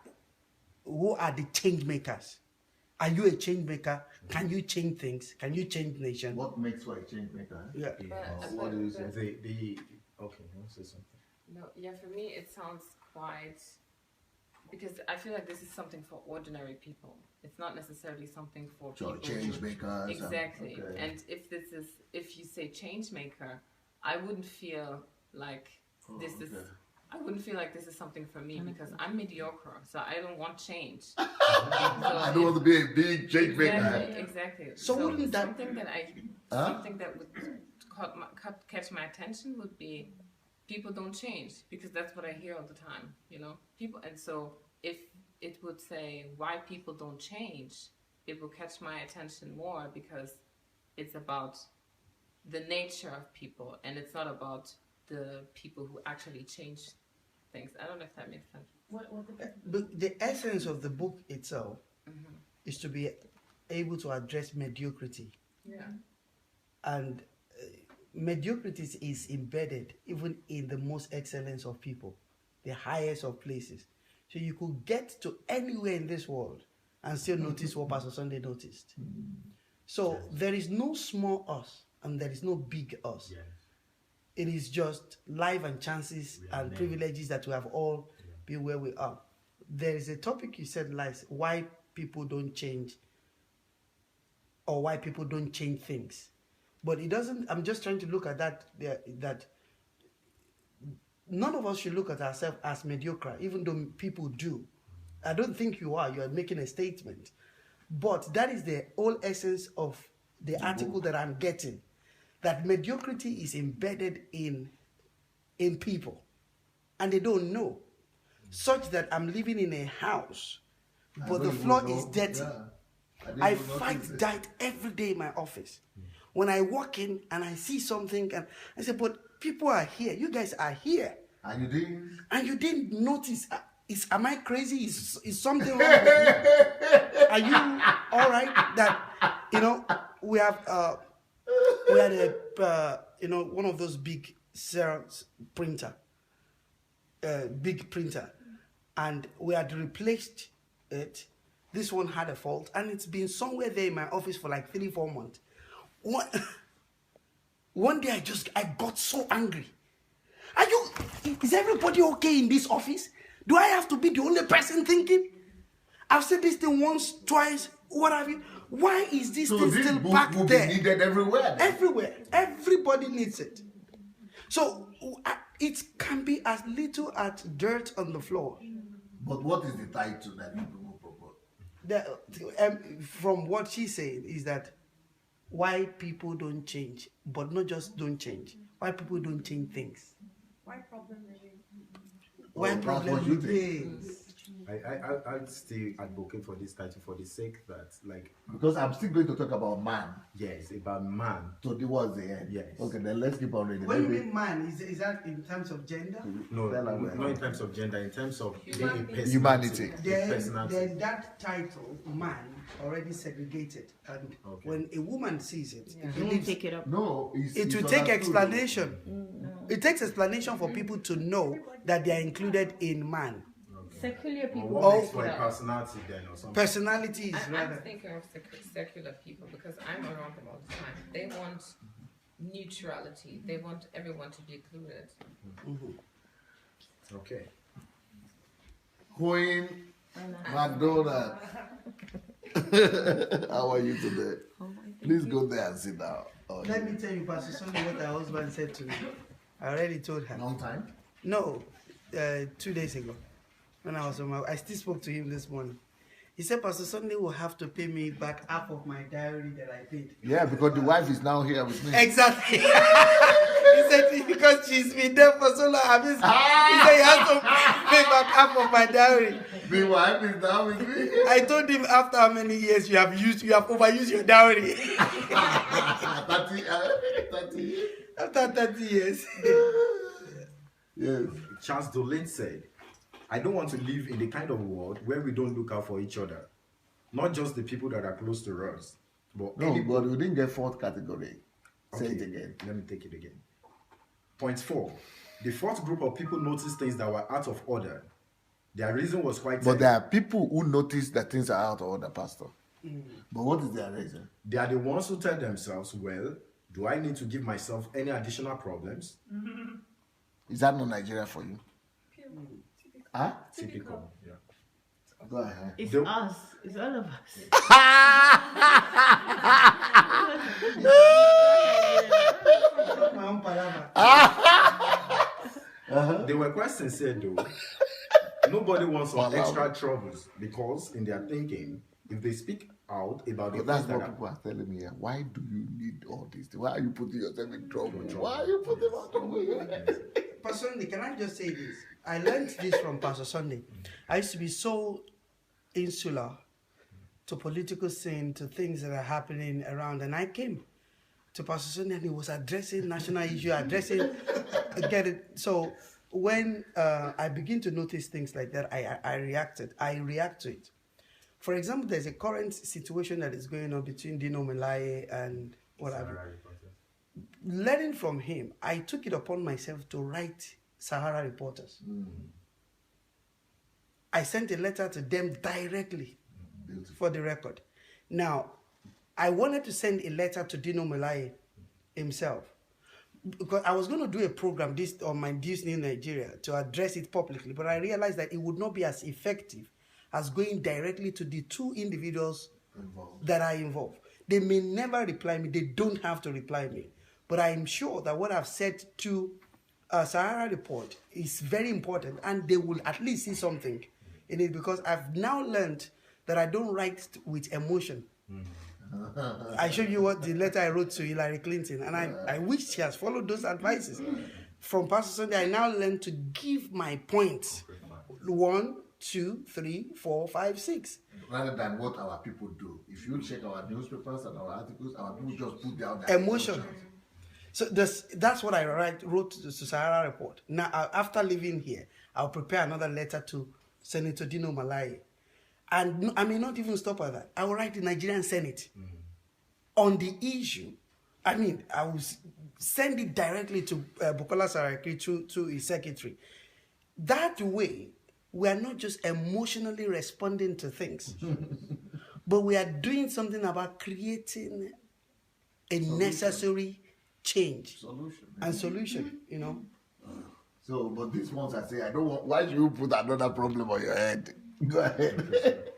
the change makers? Are you a change maker? Can you change things? Can you change nations? What makes for a change maker? Yeah. What do you say? Okay, you want to say something? No, yeah, for me it sounds quite, because I feel like this is something for ordinary people. It's not necessarily something for people. Change makers. Exactly. Okay. And if you say change maker, I wouldn't feel like I wouldn't feel like this is something for me because I'm mediocre, so I don't want change. I don't want to be a big change maker. Exactly. So wouldn't that something that would catch my attention would be people don't change, because that's what I hear all the time, people. And so if it would say why people don't change, it will catch my attention more, because it's about the nature of people and it's not about the people who actually change things. I don't know if that makes sense. But the essence of the book itself is to be able to address mediocrity. Yeah. And mediocrity is embedded even in the most excellence of people, the highest of places. So you could get to anywhere in this world and still notice what Pastor Sunday noticed. So there is no small us and there is no big us. Yes. It is just life and chances and privileges that we have all been where we are. There is a topic you said, Liz, why people don't change, or why people don't change things. But it doesn't, I'm just trying to look at that none of us should look at ourselves as mediocre, even though people do. I don't think you are making a statement. But that is the whole essence of the article that I'm getting. That mediocrity is embedded in people. And they don't know. Such that I'm living in a house, but the floor is dirty. I fight dirt every day in my office. When I walk in and I see something, and I say, but people are here. You guys are here. And you didn't? And you didn't notice. Am I crazy? Is something wrong with you? Are you all right? That, we have... we had one of those big Xerox printer, big printer, and we had replaced it. This one had a fault, and it's been somewhere there in my office for like 3-4 months. One day I got so angry. Is everybody okay in this office? Do I have to be the only person thinking? I've said this thing once, twice, what have you? Why is this thing still back there? Be needed everywhere. Then. Everywhere. Everybody needs it. So it can be as little as dirt on the floor. But what is the title that people will propose? From what she's saying is that why people don't change, but not just don't change. Why people don't change things. Why problem Why problem with things. I'd still advocate for this title for the sake that, like, because I'm still going to talk about man. Yes, about man. So this was the end. Yes. Okay, then let's keep on reading. When you mean man, is that in terms of gender? No, not in terms of gender, in terms of humanity. Then that title, man, already segregated. And when a woman sees it, it will take it up. No, it will take explanation. It takes explanation for people to know that they are included in man. Secular people. What makes for a personality then or something? Personality is rather. I'm thinking of secular people because I'm around them all the time. They want neutrality. They want everyone to be included. Okay. Queen McDonald. How are you today? Please go there and sit down. Let me tell you, Pastor Sandey, what her husband said to me. I already told her. Long time? No, 2 days ago. When I was on I still spoke to him this morning. He said, Pastor Sandey will have to pay me back half of my diary that I paid. Yeah, because the wife is now here with me. Exactly. He said, because she's been there for so long. He said, he has to pay back half of my diary. The wife is now with me. I told him, after how many years you have overused your dowry. 30 years. After 30 years. Yes. Charles Dolin said, I don't want to live in the kind of world where we don't look out for each other. Not just the people that are close to us. But no, but we didn't get fourth category. Say it again. Let me take it again. Point 4. The fourth group of people noticed things that were out of order. Their reason was quite But there are people who notice that things are out of order, Pastor. But what is their reason? They are the ones who tell themselves, well, do I need to give myself any additional problems? Is that not Nigeria for you? Huh? Typical. Yeah. Go ahead. It's us. It's all of us. They were quite sincere though. Nobody wants some extra troubles because in their thinking, if they speak out about the that's what people are telling me here. Why do you need all this? Why are you putting yourself in trouble? Why are you putting yourself in trouble? Pastor Sandey, can I just say this? I learned this from Pastor Sandey. I used to be so insular to political scene, to things that are happening around, and I came to Pastor Sandey and he was addressing national issue, get it. So when I begin to notice things like that, I react to it. For example, there's a current situation that is going on between Dino Melaye and what have you. Learning from him, I took it upon myself to write Sahara Reporters. I sent a letter to them directly for the record. Now, I wanted to send a letter to Dino Melaye himself because I was going to do a program on my Disney in Nigeria to address it publicly, but I realized that it would not be as effective as going directly to the two individuals that are involved. They may never reply me. They don't have to reply me. But I am sure that what I've said to Sahara Report is very important, and they will at least see something in it because I've now learned that I don't write with emotion. I showed you what the letter I wrote to Hillary Clinton, and I wish she has followed those advices. From Pastor Sandey, I now learned to give my points. 1, 2, 3, 4, 5, 6. Rather than what our people do. If you check our newspapers and our articles, our people just put down their emotion. So that's what I wrote to Sahara Report. Now, after leaving here, I'll prepare another letter to Senator Dino Melaye. And I may not even stop at that. I will write the Nigerian Senate on the issue. I mean, I will send it directly to Bukola Saraki to his secretary. That way, we are not just emotionally responding to things, but we are doing something about creating a necessary change and solution, you know. So, but these ones I say, I don't want, why do you put another problem on your head? Go ahead.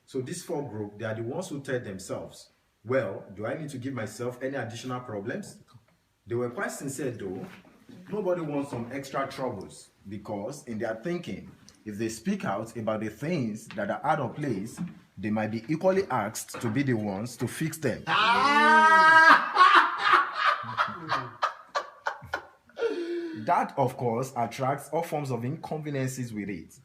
So this 4 group, they are the ones who tell themselves, well, do I need to give myself any additional problems? They were quite sincere though. Nobody wants some extra troubles because in their thinking, if they speak out about the things that are out of place, they might be equally asked to be the ones to fix them. That, of course, attracts all forms of inconveniences with it.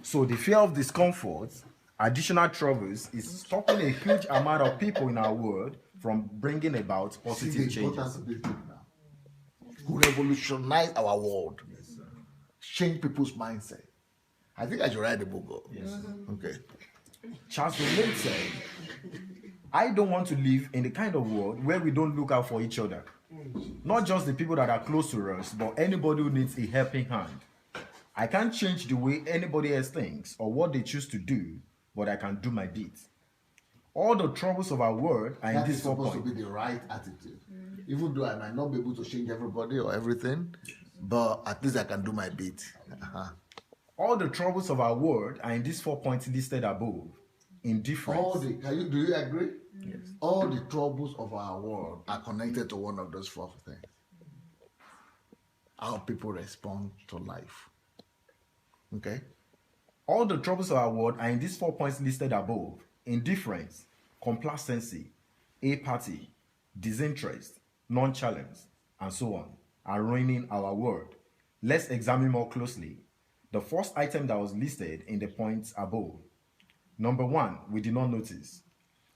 So the fear of discomfort, additional troubles, is stopping a huge amount of people in our world from bringing about positive changes. Who revolutionize our world, change people's mindset. I think I should write the book. Yes. Okay. Charles Lemaitre said, I don't want to live in the kind of world where we don't look out for each other. Not just the people that are close to us, but anybody who needs a helping hand. I can't change the way anybody else thinks or what they choose to do, but I can do my bit. All the troubles of our world are in this 4 points. That is supposed to be the right attitude. Even though I might not be able to change everybody or everything, but at least I can do my bit. All the troubles of our world are in these 4 points listed above. Indifference. Do you agree? Yes. All the troubles of our world are connected to one of those 4 things. How people respond to life. Okay? All the troubles of our world are in these 4 points listed above. Indifference, complacency, apathy, disinterest, nonchalance, and so on, are ruining our world. Let's examine more closely. The first item that was listed in the points above. Number 1, we did not notice.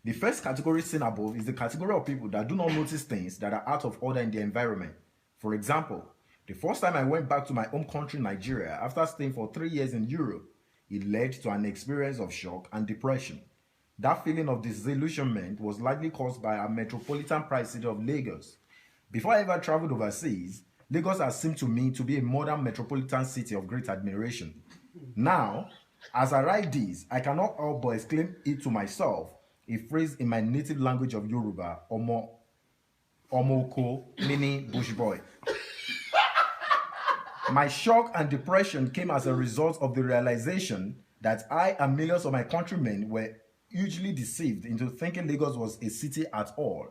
The first category seen above is the category of people that do not notice things that are out of order in their environment. For example, the first time I went back to my home country, Nigeria, after staying for 3 years in Europe, it led to an experience of shock and depression. That feeling of disillusionment was likely caused by our metropolitan pride city of Lagos. Before I ever traveled overseas, Lagos has seemed to me to be a modern metropolitan city of great admiration. Now, as I write this, I cannot help but exclaim it to myself, a phrase in my native language of Yoruba, Omoko, meaning bush boy. My shock and depression came as a result of the realization that I and millions of my countrymen were hugely deceived into thinking Lagos was a city at all.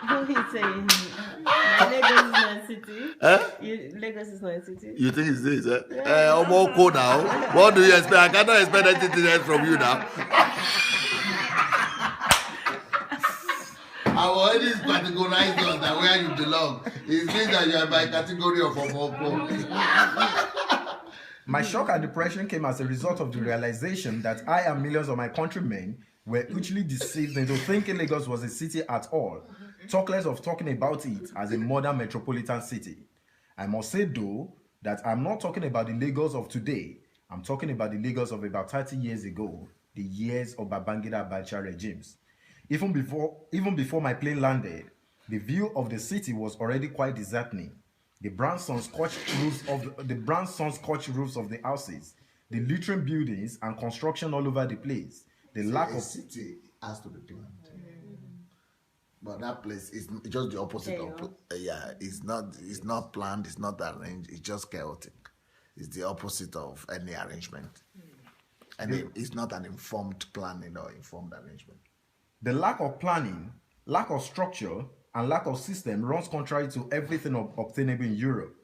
What he's saying? Lagos is not a city. Lagos is not a city. You think it's this? Omoko now. What do you expect? I cannot expect anything else from you now. I've already categorized us that where you belong. It means that you are by category of Omoko. My shock and depression came as a result of the realization that I and millions of my countrymen were hugely deceived into thinking Lagos was a city at all, talk less of talking about it as a modern metropolitan city. I must say though, that I'm not talking about the Lagos of today, I'm talking about the Lagos of about 30 years ago, the years of Babangida Abacha regimes. Even before my plane landed, the view of the city was already quite disheartening. The brown sun-scorched roofs of the houses, the littering buildings and construction all over the place. The lack of city has to be planned. But that place is just the opposite of it's not planned, it's not arranged, it's just chaotic. It's the opposite of any arrangement. And it's not an informed planning or informed arrangement. The lack of planning, lack of structure, and lack of system runs contrary to everything obtainable in Europe.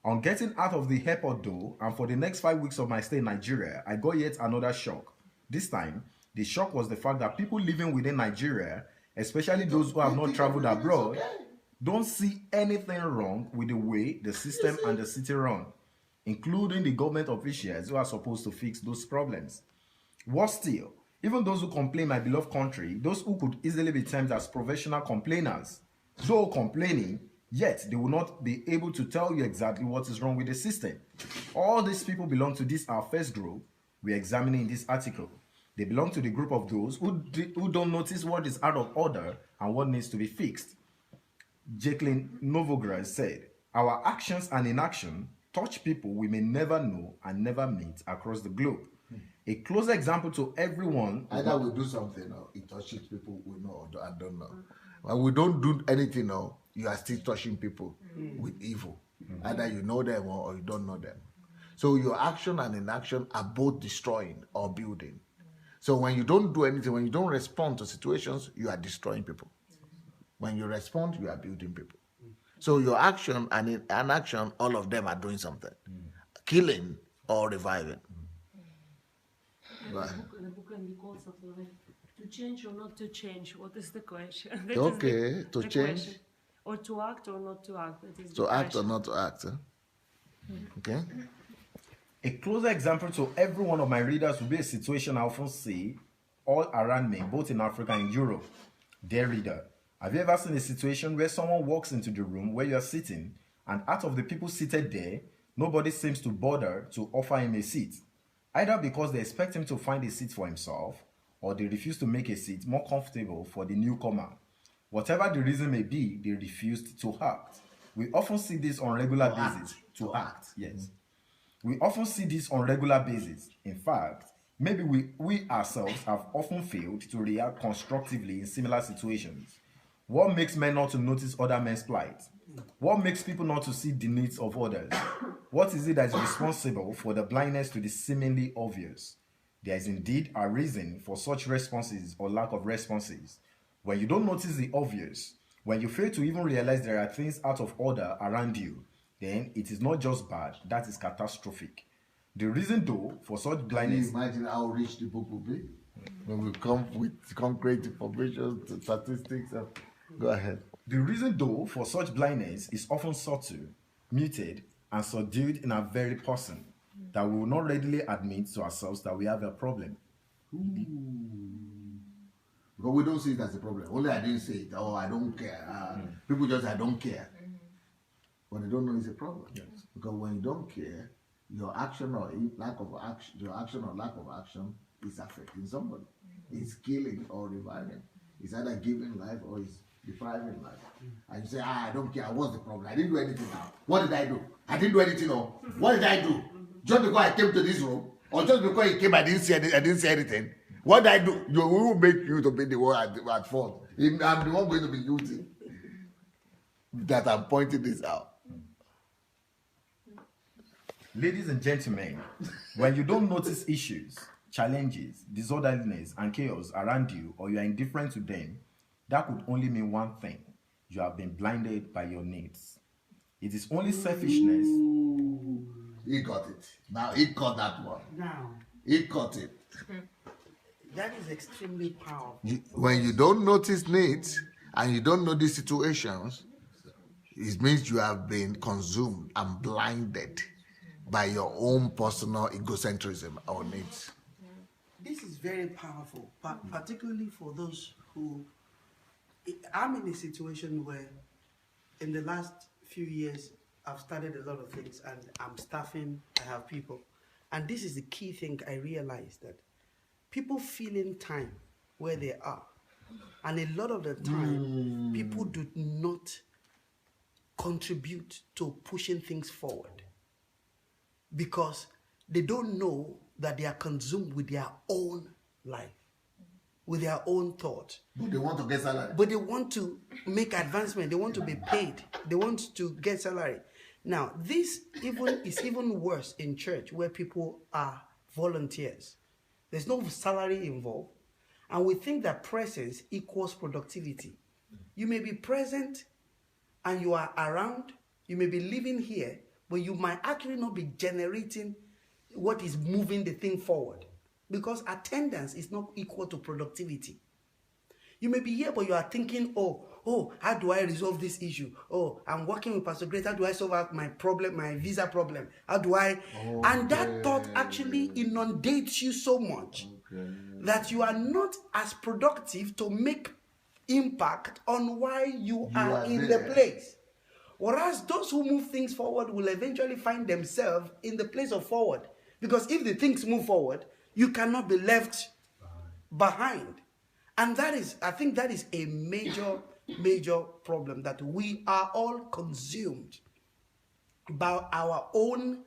On getting out of the airport though, and for the next 5 weeks of my stay in Nigeria, I got yet another shock. This time, the shock was the fact that people living within Nigeria, especially those who have not traveled abroad, don't see anything wrong with the way the system and the city run, including the government officials who are supposed to fix those problems. Worse still, even those who complain my beloved country, those who could easily be termed as professional complainers, though complaining, yet they will not be able to tell you exactly what is wrong with the system. All these people belong to this our first group we're examining in this article. They belong to the group of those who don't notice what is out of order and what needs to be fixed. Jacqueline Novogratz said, our actions and inaction touch people we may never know and never meet across the globe. A close example to everyone. Either we do something or it touches people we know or don't know. When we don't do anything now, you are still touching people with evil. Either you know them or you don't know them. So your action and inaction are both destroying or building. So when you don't do anything, when you don't respond to situations, you are destroying people. When you respond, you are building people. So your action and inaction, all of them are doing something. Killing or reviving. Right. The book and the concept of to change or not to change. What is the question? Okay, to change. Question. Or to act or not to act. That is to act or not to act. Okay. A closer example to every one of my readers will be a situation I often see all around me, both in Africa and Europe. Dear reader, have you ever seen a situation where someone walks into the room where you are sitting, and out of the people seated there, nobody seems to bother to offer him a seat, either because they expect him to find a seat for himself, or they refuse to make a seat more comfortable for the newcomer? Whatever the reason may be, they refused to act. We often see this on regular basis. To act, yes. We often see this on regular basis. In fact, maybe we ourselves have often failed to react constructively in similar situations. What makes men not to notice other men's plight? What makes people not to see the needs of others? What is it that is responsible for the blindness to the seemingly obvious? There is indeed a reason for such responses or lack of responses. When you don't notice the obvious, when you fail to even realize there are things out of order around you, then it is not just bad, that is catastrophic. The reason though for such blindness... Can you imagine how rich the book will be? When we come with concrete information, statistics. Go ahead. The reason though for such blindness is often subtle, muted, and subdued in our very person, that we will not readily admit to ourselves that we have a problem. Because we don't see it as a problem. Only I didn't say it. Oh, I don't care. People just, I don't care. But they don't know it's a problem. Yes. Because when you don't care, your action or lack of action, is affecting somebody. It's killing or reviving. It's either giving life or it's depriving life. And you say, I don't care. What's the problem? I didn't do anything now. What did I do? I didn't do anything. No. What did I do? Just because I came to this room, or just because he came, I didn't say anything. What did I do? We will make you to be the one at fault. I'm the one going to be guilty. That I'm pointing this out. Ladies and gentlemen, when you don't notice issues, challenges, disorderliness, and chaos around you, or you are indifferent to them, that could only mean one thing: you have been blinded by your needs. It is only selfishness. He got it. Now he caught that one. Now he caught it. That is extremely powerful. When you don't notice needs and you don't know these situations, it means you have been consumed and blinded by your own personal egocentrism or needs. This is very powerful, particularly for those who... I'm in a situation where in the last few years, I've started a lot of things and I'm staffing, I have people. And this is the key thing I realized, that people feel in time where they are. And a lot of the time, people do not contribute to pushing things forward because they don't know that they are consumed with their own life, with their own thought. But they want to get salary. But they want to make advancement. They want to be paid. They want to get salary. Now, this is even worse in church where people are volunteers. There's no salary involved. And we think that presence equals productivity. You may be present and you are around. You may be living here, but you might actually not be generating what is moving the thing forward. Because attendance is not equal to productivity. You may be here, but you are thinking, oh, how do I resolve this issue? Oh, I'm working with Pastor Grace. How do I solve out my problem, my visa problem? How do I? Okay. And that thought actually inundates you so much that you are not as productive to make impact on why you are in the place. Whereas those who move things forward will eventually find themselves in the place of forward. Because if the things move forward, you cannot be left behind. And that is, I think that is a major problem, that we are all consumed by our own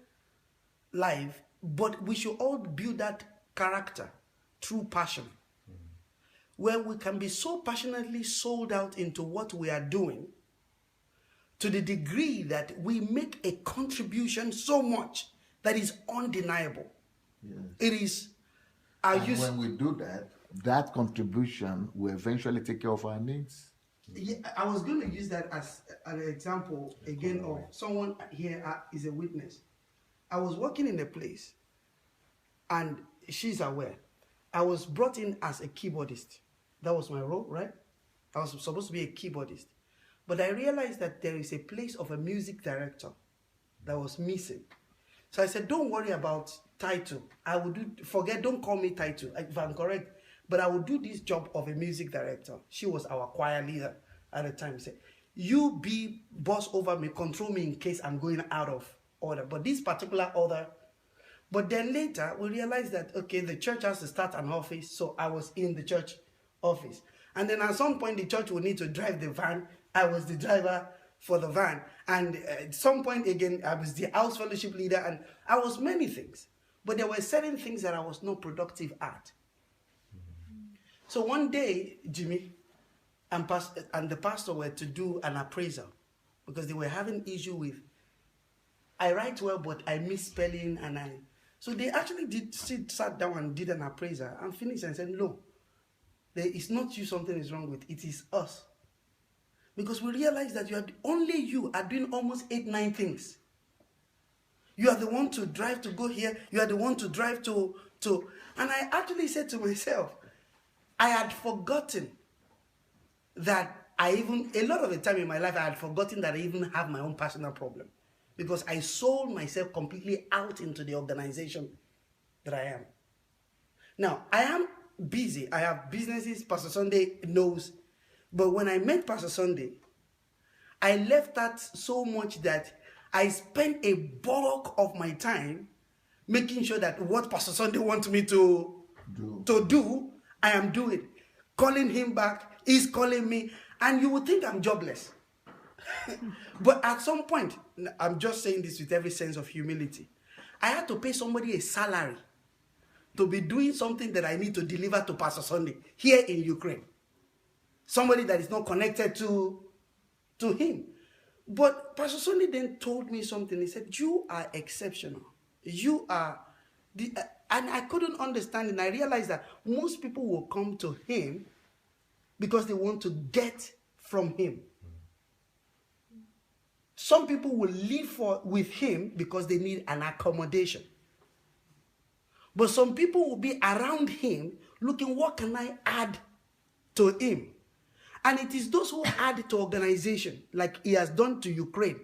life, but we should all build that character through passion, where we can be so passionately sold out into what we are doing to the degree that we make a contribution so much that is undeniable. Yes. It is. When we do that, that contribution will eventually take care of our needs. Yeah, I was going to use that as an example again of someone here is a witness. I was working in a place, and she's aware. I was brought in as a keyboardist. That was my role, right? I was supposed to be a keyboardist. But I realized that there is a place of a music director that was missing. So I said, don't worry about title. I will forget, don't call me title, if I'm correct. But I will do this job of a music director. She was our choir leader at the time. Said, you be boss over me, control me in case I'm going out of order. But this particular order. But then later, we realized that, okay, the church has to start an office. So I was in the church office. And then at some point, the church would need to drive the van. I was the driver for the van. And at some point, again, I was the house fellowship leader. And I was many things. But there were certain things that I was not productive at. So one day, Jimmy and the pastor were to do an appraisal because they were having issue with, I write well, but I miss spelling. So they actually sat down and did an appraisal and finished and said, no, it's not you something is wrong with, it is us. Because we realized that only you are doing almost 8-9 things. You are the one to drive to go here. You are the one to drive to. And I actually said to myself, I had forgotten that a lot of the time in my life, I had forgotten that I even have my own personal problem. Because I sold myself completely out into the organization that I am. Now, I am busy. I have businesses. Pastor Sandey knows. But when I met Pastor Sandey, I left that so much that I spent a bulk of my time making sure that what Pastor Sandey wants me to do, I am doing. Calling him back, he's calling me, and you would think I'm jobless. But at some point, I'm just saying this with every sense of humility, I had to pay somebody a salary to be doing something that I need to deliver to Pastor Sandey here in Ukraine. Somebody that is not connected to him. But Pastor Sandey then told me something. He said, you are exceptional. You are... And I couldn't understand it. And I realized that most people will come to him because they want to get from him. Some people will live with him because they need an accommodation. But some people will be around him looking, what can I add to him? And it is those who add to organization, like he has done to Ukraine.